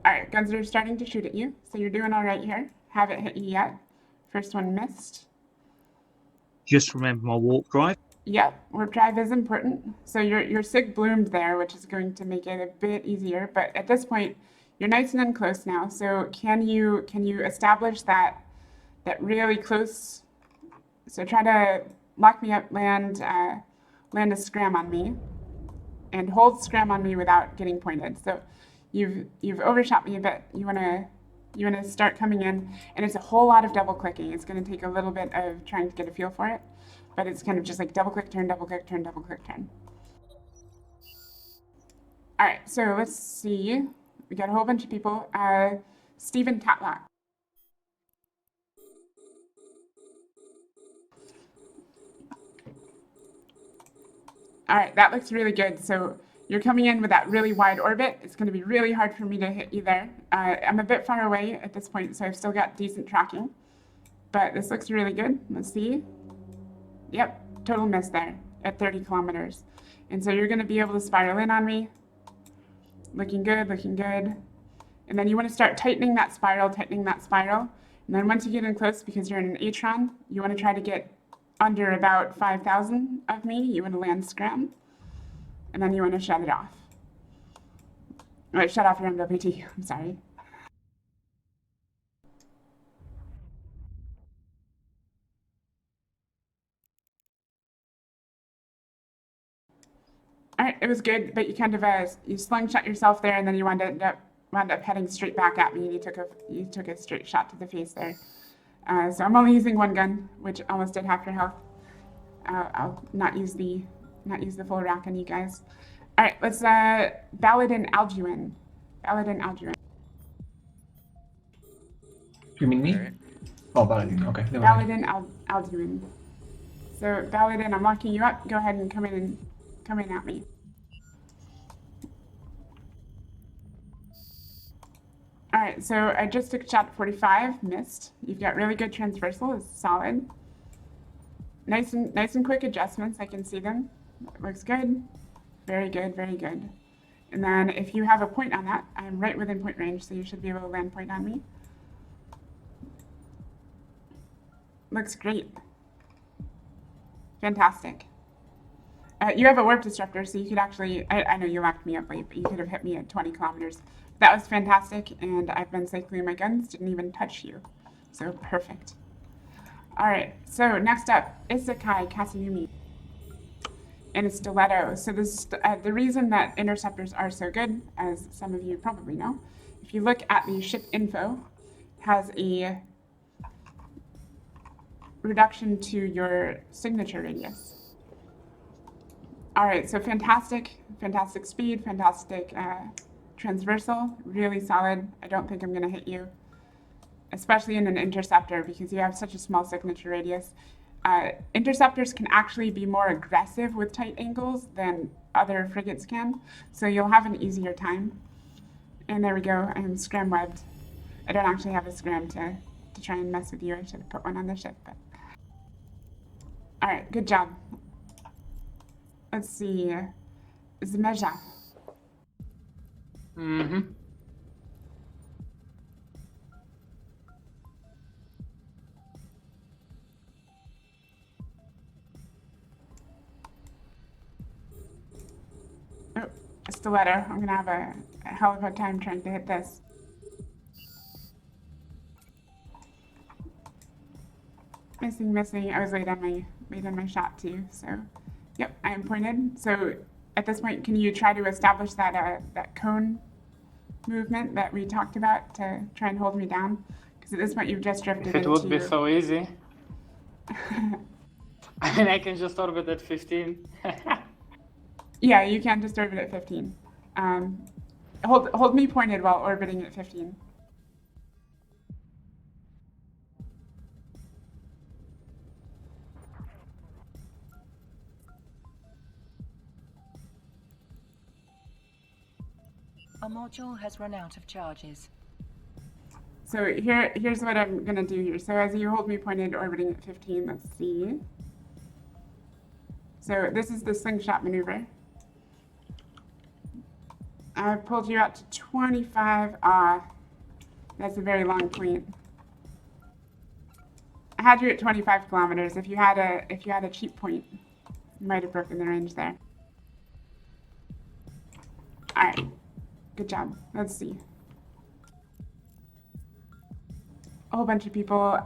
all right, guns are starting to shoot at you. So you're doing all right here. Haven't hit you yet. First one missed. Just remember my warp drive. Yep, warp drive is important. So your SIG bloomed there, which is going to make it a bit easier. But at this point, you're nice and close now. So can you establish that really close? So try to lock me up, land a scram on me, and hold scram on me without getting pointed. So you've overshot me a bit. You wanna start coming in, and it's a whole lot of double clicking. It's gonna take a little bit of trying to get a feel for it, but it's kind of just like double click, turn, double click, turn, double click, turn. All right, so let's see. We got a whole bunch of people. Stephen Tatlock. All right, that looks really good. So you're coming in with that really wide orbit. It's going to be really hard for me to hit you there. I'm a bit far away at this point, so I've still got decent tracking. But this looks really good. Let's see. Yep, total miss there at 30 kilometers. And so you're going to be able to spiral in on me. Looking good, looking good. And then you want to start tightening that spiral. And then once you get in close, because you're in an Atron, you want to try to get under about 5,000 of me. You want to land scram. And then you want to shut it off. All right, shut off your MWT. I'm sorry. All right, it was good, but you kind of you slingshot yourself there, and then you wound up heading straight back at me, and you took a straight shot to the face there. So I'm only using one gun, which almost did half your health. I'll not use the full rack on you guys. All right, let's Baladin Alduin. You mean me? Oh, Baladin. Okay. Baladin Alduin. So Paladin, I'm locking you up. Go ahead and come in at me. All right, so I just took shot 45, missed. You've got really good transversal, it's solid. Nice and quick adjustments, I can see them. Looks good. Very good, very good. And then if you have a point on that, I'm right within point range, so you should be able to land point on me. Looks great. Fantastic. You have a warp disruptor, so you could actually, I know you locked me up late, but you could have hit me at 20 kilometers. That was fantastic, and I've been cycling my guns, didn't even touch you. So perfect. All right, so next up, Isekai Katsuyumi and a stiletto. So this, the reason that interceptors are so good, as some of you probably know, if you look at the ship info, it has a reduction to your signature radius. All right, so fantastic speed, fantastic transversal, really solid. I don't think I'm gonna hit you, especially in an interceptor because you have such a small signature radius. Interceptors can actually be more aggressive with tight angles than other frigates can, so you'll have an easier time. And there we go, I'm scram webbed. I don't actually have a scram to try and mess with you. I should have put one on the ship, but. All right, good job. Let's see, Zmeja. Mm-hmm. Oh, a stiletto. I'm gonna have a hell of a time trying to hit this. Missing. I was late on my shot too. So, yep, I am pointed. So at this point, can you try to establish that that cone movement that we talked about to try and hold me down? Because at this point, you've just drifted If it would be so easy. I mean, I can just orbit at 15. Yeah, you can just orbit at 15. Hold me pointed while orbiting at 15. A module has run out of charges. So here's what I'm gonna do here. So as you hold me pointed orbiting at 15, let's see. So this is the slingshot maneuver. I've pulled you out to 25. That's a very long point. I had you at 25 kilometers. If you had a cheap point, you might have broken the range there. All right, good job. Let's see. A whole bunch of people.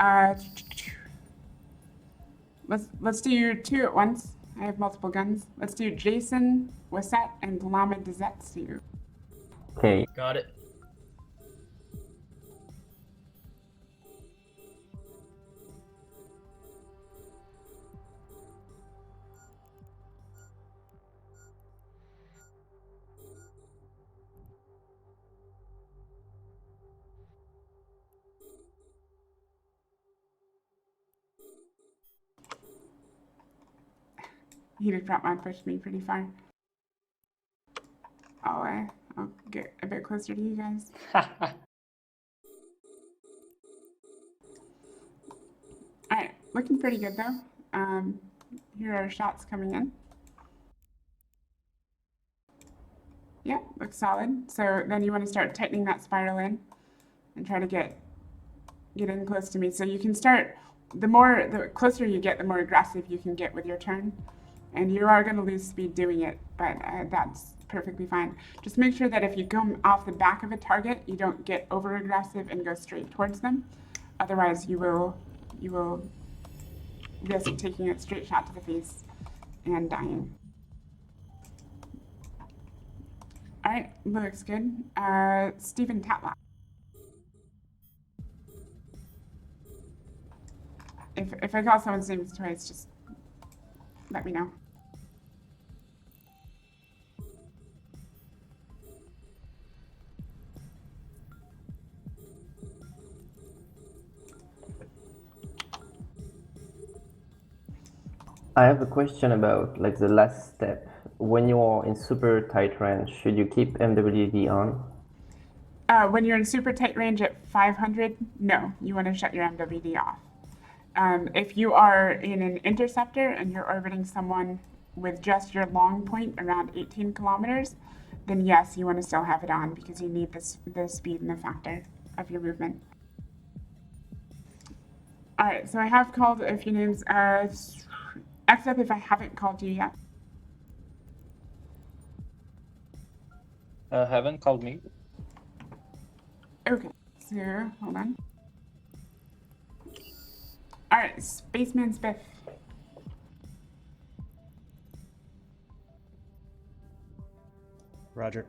Let's do 2 at once. I have multiple guns. Let's do Jason, Wasset, and Lama Dezetsu. Okay. Got it. Heated front mod pushed me pretty far. I'll get a bit closer to you guys. All right, looking pretty good though. Here are shots coming in. Yeah, looks solid. So then you want to start tightening that spiral in and try to get in close to me. So you can start, the closer you get, the more aggressive you can get with your turn. And you are going to lose speed doing it, but that's perfectly fine. Just make sure that if you come off the back of a target, you don't get over aggressive and go straight towards them. Otherwise, you will risk taking a straight shot to the face and dying. All right, looks good. Stephen Tatlock. If I call someone's name twice, just let me know. I have a question about like the last step. When you're in super tight range, should you keep MWD on? When you're in super tight range at 500, no, you want to shut your MWD off. If you are in an interceptor and you're orbiting someone with just your long point around 18 kilometers, then yes, you want to still have it on because you need the speed and the factor of your movement. All right, so I have called a few names. Except if I haven't called you yet. Haven't called me. Okay, so hold on. All right, Spaceman Spiff. Roger.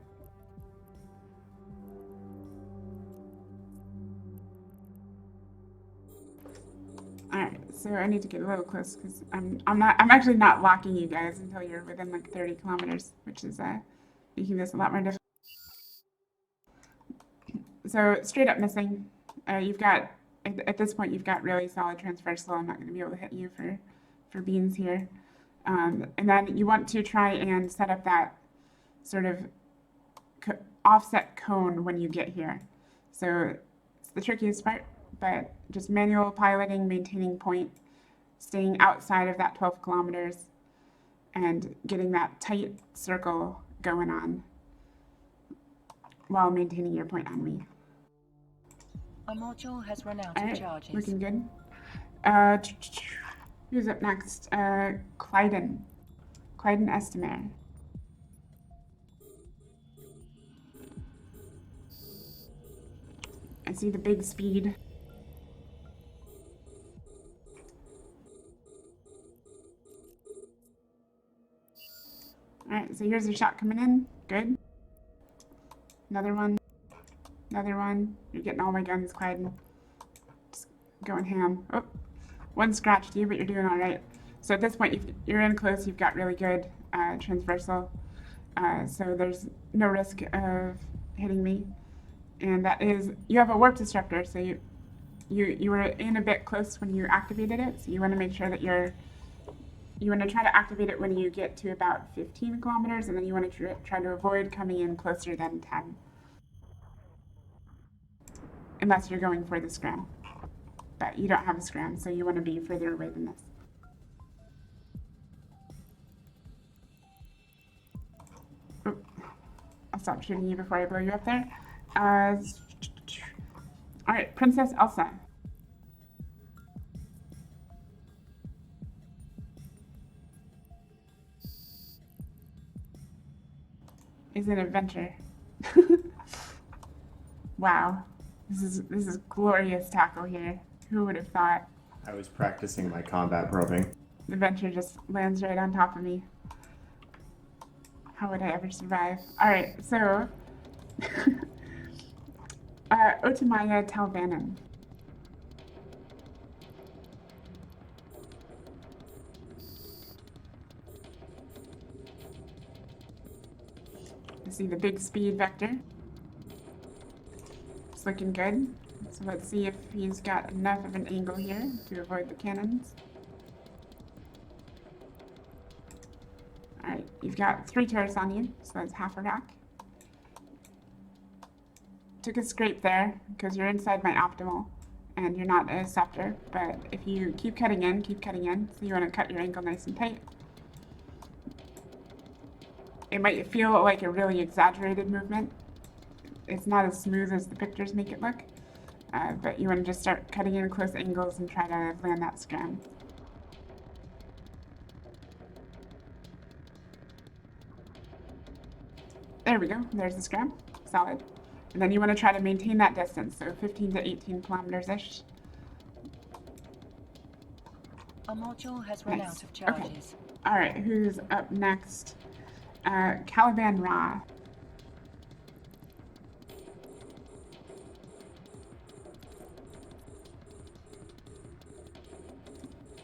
All right, so I need to get a little close because I'm actually not locking you guys until you're within like 30 kilometers, which is making this a lot more difficult. So straight up missing. You've got at this point you've got really solid transversal. I'm not going to be able to hit you for beans here. And then you want to try and set up that sort of offset cone when you get here. So it's the trickiest part, but just manual piloting, maintaining point, staying outside of that 12 kilometers, and getting that tight circle going on while maintaining your point on me. A module has run out of charges. Looking good. Who's up next? Clyden Estimer. I see the big speed. Alright, so here's your shot coming in. Good. Another one. Another one. You're getting all my guns, Clyden. Just going ham. Oh, one scratched you, but you're doing alright. So at this point, you're in close. You've got really good transversal. So there's no risk of hitting me. And that is, you have a warp disruptor, so you were in a bit close when you activated it. So you want to make sure that you want to try to activate it when you get to about 15 kilometers, and then you want to try to avoid coming in closer than 10. Unless you're going for the scram. But you don't have a scram, so you want to be further away than this. Oop. I'll stop shooting you before I blow you up there. Alright, Princess Elsa. Is an adventure. Wow. This is glorious tackle here. Who would have thought? I was practicing my combat probing. The adventure just lands right on top of me. How would I ever survive? Alright, so Otamaya Talvanen. I see the big speed vector. It's looking good. So let's see if he's got enough of an angle here to avoid the cannons. Alright, you've got 3 turrets on you, so that's half a rack. Took a scrape there because you're inside my optimal and you're not a scepter, but if you keep cutting in, so you want to cut your ankle nice and tight. It might feel like a really exaggerated movement. It's not as smooth as the pictures make it look, but you want to just start cutting in close angles and try to land that scram. There we go, there's the scram, solid. And then you want to try to maintain that distance, so 15 to 18 kilometers-ish. A module has run out of charges. Okay. All right, who's up next? Caliban Ra.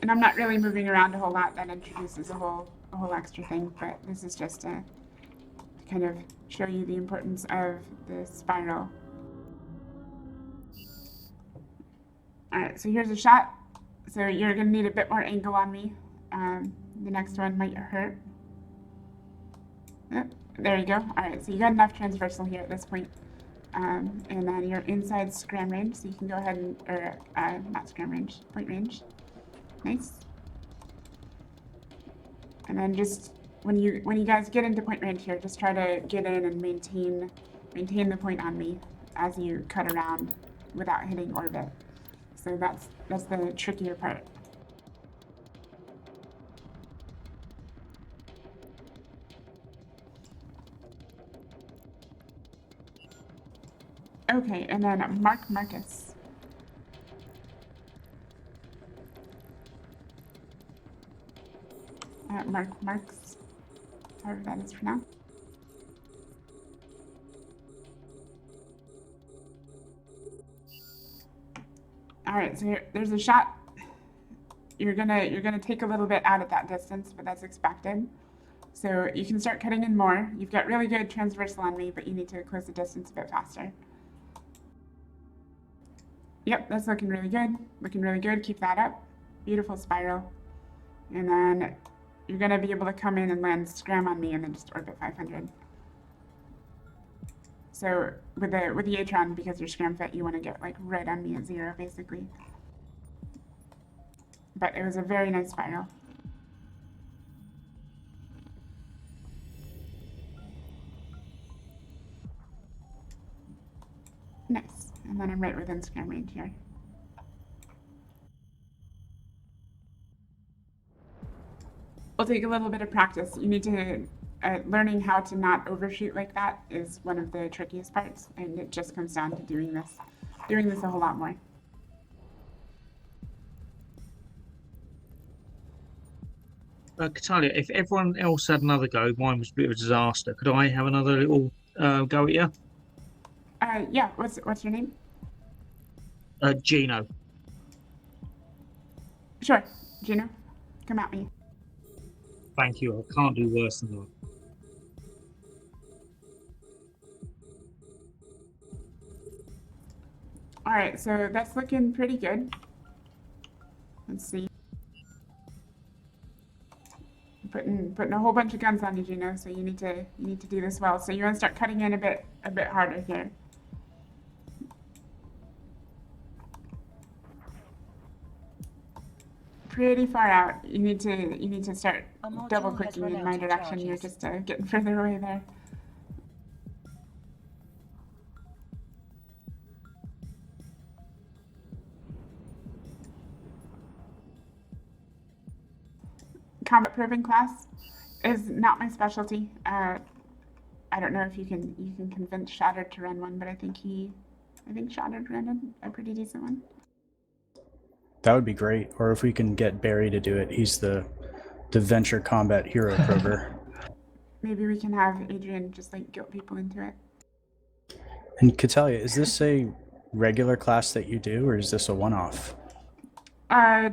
And I'm not really moving around a whole lot. That introduces a whole extra thing, but this is just to kind of show you the importance of the spiral. All right, so here's a shot. So you're gonna need a bit more angle on me. The next one might hurt. Oh, there you go. All right, so you got enough transversal here at this point. And then you're inside scram range, so you can go ahead and, or not scram range, point range. Nice. And then just when you guys get into point range here, just try to get in and maintain the point on me as you cut around without hitting orbit. So that's the trickier part. Okay, and then Marcus. Marks, however that is pronounced. All right, so there's a shot. You're gonna take a little bit out at that distance, but that's expected. So you can start cutting in more. You've got really good transversal on me, but you need to close the distance a bit faster. Yep, that's looking really good. Looking really good. Keep that up. Beautiful spiral. And then you're gonna be able to come in and land scram on me and then just orbit 500. So with the Atron, because you're scram fit, you want to get like right on me at 0 basically. But it was a very nice spiral. Nice. And then I'm right within scram range here. We'll take a little bit of practice. You need to, learning how to not overshoot like that is one of the trickiest parts, and it just comes down to doing this a whole lot more. Katalya, if everyone else had another go, mine was a bit of a disaster. Could I have another little go at you? Yeah. What's your name? Gino. Sure, Gino. Come at me. Thank you. I can't do worse than that. All right, so that's looking pretty good. Let's see. Putting a whole bunch of guns on you, Gino. So you need to do this well. So you want to start cutting in a bit harder here. Pretty far out. You need to start double clicking in my direction. You're just getting further away there. Combat probing class is not my specialty. I don't know if you can convince Shattered to run one, but I think Shattered ran a pretty decent one. That would be great. Or if we can get Barry to do it, he's the venture combat hero prober. Maybe we can have Adrian just like guilt people into it. And Katalya, is this a regular class that you do, or is this a one-off? I'd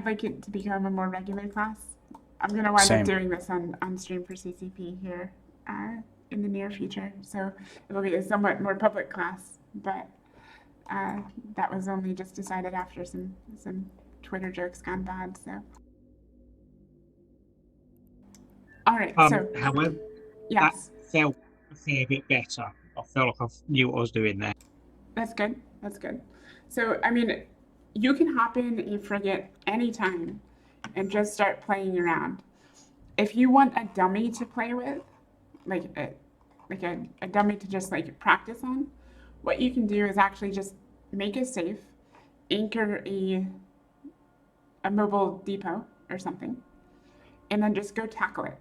like it to become a more regular class. I'm gonna wind Same. up doing this on stream for CCP here in the near future, so it'll be a somewhat more public class, but that was only just decided after some Twitter jokes gone bad. So, all right. So, however, yes, that felt a fair bit better. I felt like I knew what I was doing there. that's good. That's good. So, I mean, you can hop in a frigate anytime and just start playing around. If you want a dummy to play with, like a dummy to just like practice on, what you can do is actually just make a safe, anchor a mobile depot or something, and then just go tackle it.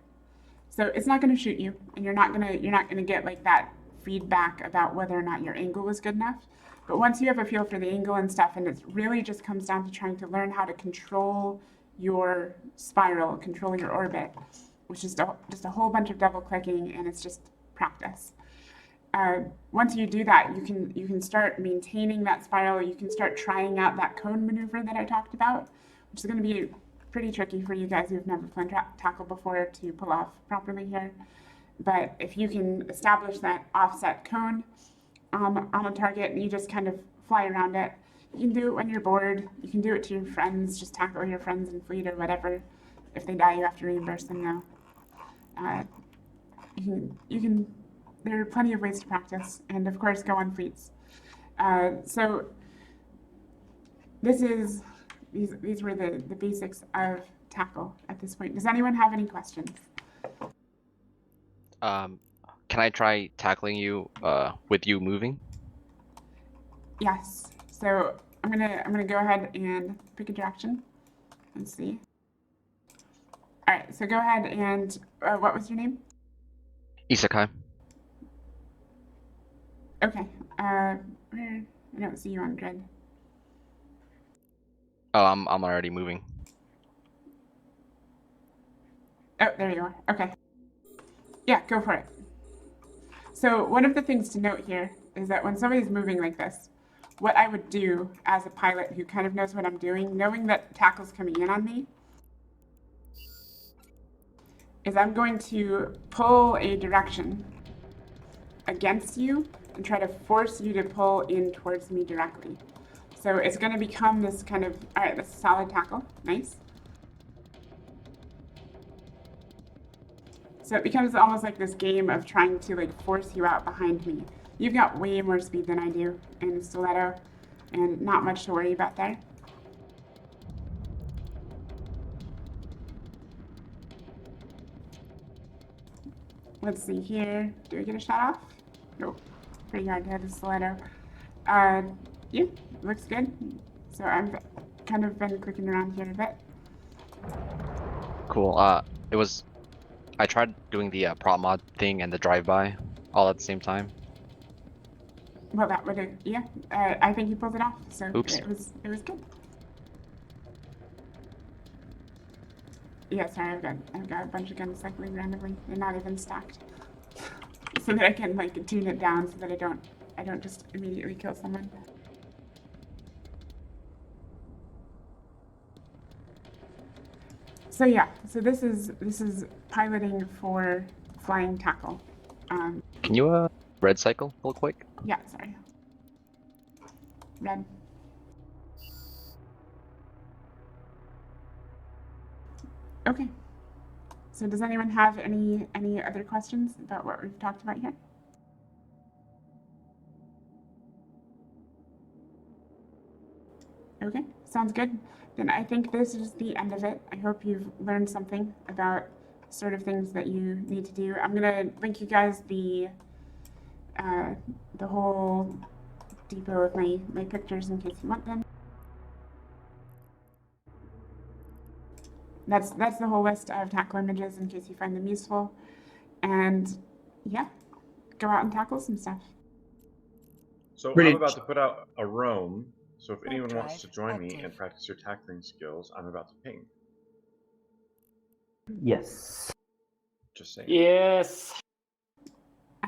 So it's not going to shoot you, and you're not gonna get like that feedback about whether or not your angle was good enough. But once you have a feel for the angle and stuff, and it really just comes down to trying to learn how to control your spiral, control your orbit, which is just a whole bunch of double clicking, and it's just practice. Once you do that, you can start maintaining that spiral. You can start trying out that cone maneuver that I talked about, which is going to be pretty tricky for you guys who've never flown tackle before to pull off properly here. But if you can establish that offset cone on a target and you just kind of fly around it, you can do it when you're bored. You can do it to your friends, just tackle your friends in fleet or whatever. If they die, you have to reimburse them though. You can, there are plenty of ways to practice, and of course go on fleets. So these were the basics of tackle at this point. Does anyone have any questions? Can I try tackling you with you moving? Yes. So I'm gonna go ahead and pick a direction and see. All right. So go ahead and what was your name? Isekai. Okay. I don't see you on grid. Oh, I'm already moving. Oh, there you are. Okay. Yeah, go for it. So one of the things to note here is that when somebody's moving like this, what I would do as a pilot who kind of knows what I'm doing, knowing that tackle's coming in on me, is I'm going to pull a direction against you and try to force you to pull in towards me directly. So it's going to become this kind of, all right, that's a solid tackle. Nice. So it becomes almost like this game of trying to like force you out behind me. You've got way more speed than I do in stiletto, and not much to worry about there. Let's see here. Do we get a shot off? Nope. Pretty hard to hit a stiletto. Yeah, looks good. So I've kind of been clicking around here a bit. Cool. I tried doing the prop mod thing and the drive-by all at the same time. Well, that would have, yeah. I think you pulled it off, so Oops. it was good. Yeah, sorry, I've got a bunch of guns cycling randomly. They're not even stacked, so that I can like tune it down so that I don't just immediately kill someone. So yeah, so this is piloting for flying tackle. Can you red cycle real quick? Yeah, sorry. Red. Okay. So does anyone have any other questions about what we've talked about here? Okay, sounds good. Then I think this is the end of it. I hope you've learned something about sort of things that you need to do. I'm gonna link you guys the whole depot of my pictures in case you want them. That's the whole list of tackle images in case you find them useful. And yeah, go out and tackle some stuff. So Brilliant. I'm about to put out a roam. So if anyone wants to join me and practice your tackling skills, I'm about to ping. Yes. Just saying. Yes.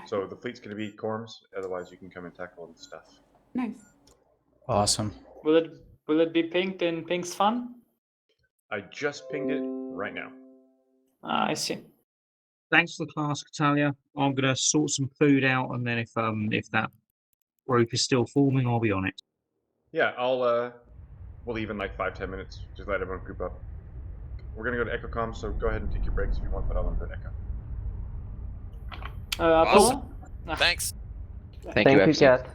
So the fleet's going to be Corms. Otherwise, you can come and tackle and stuff. Nice. Awesome. Will it be pinged in Ping's Fun? I just pinged it right now. I see. Thanks for the class, Katalya. I'm gonna sort some food out, and then if that group is still forming, I'll be on it. Yeah, we'll leave in like 5-10 minutes. Just let everyone group up. We're gonna go to Echo Com, so go ahead and take your breaks if you want, but I'll go to Echo. Apollo? Thanks. Thank you, FC. Kat.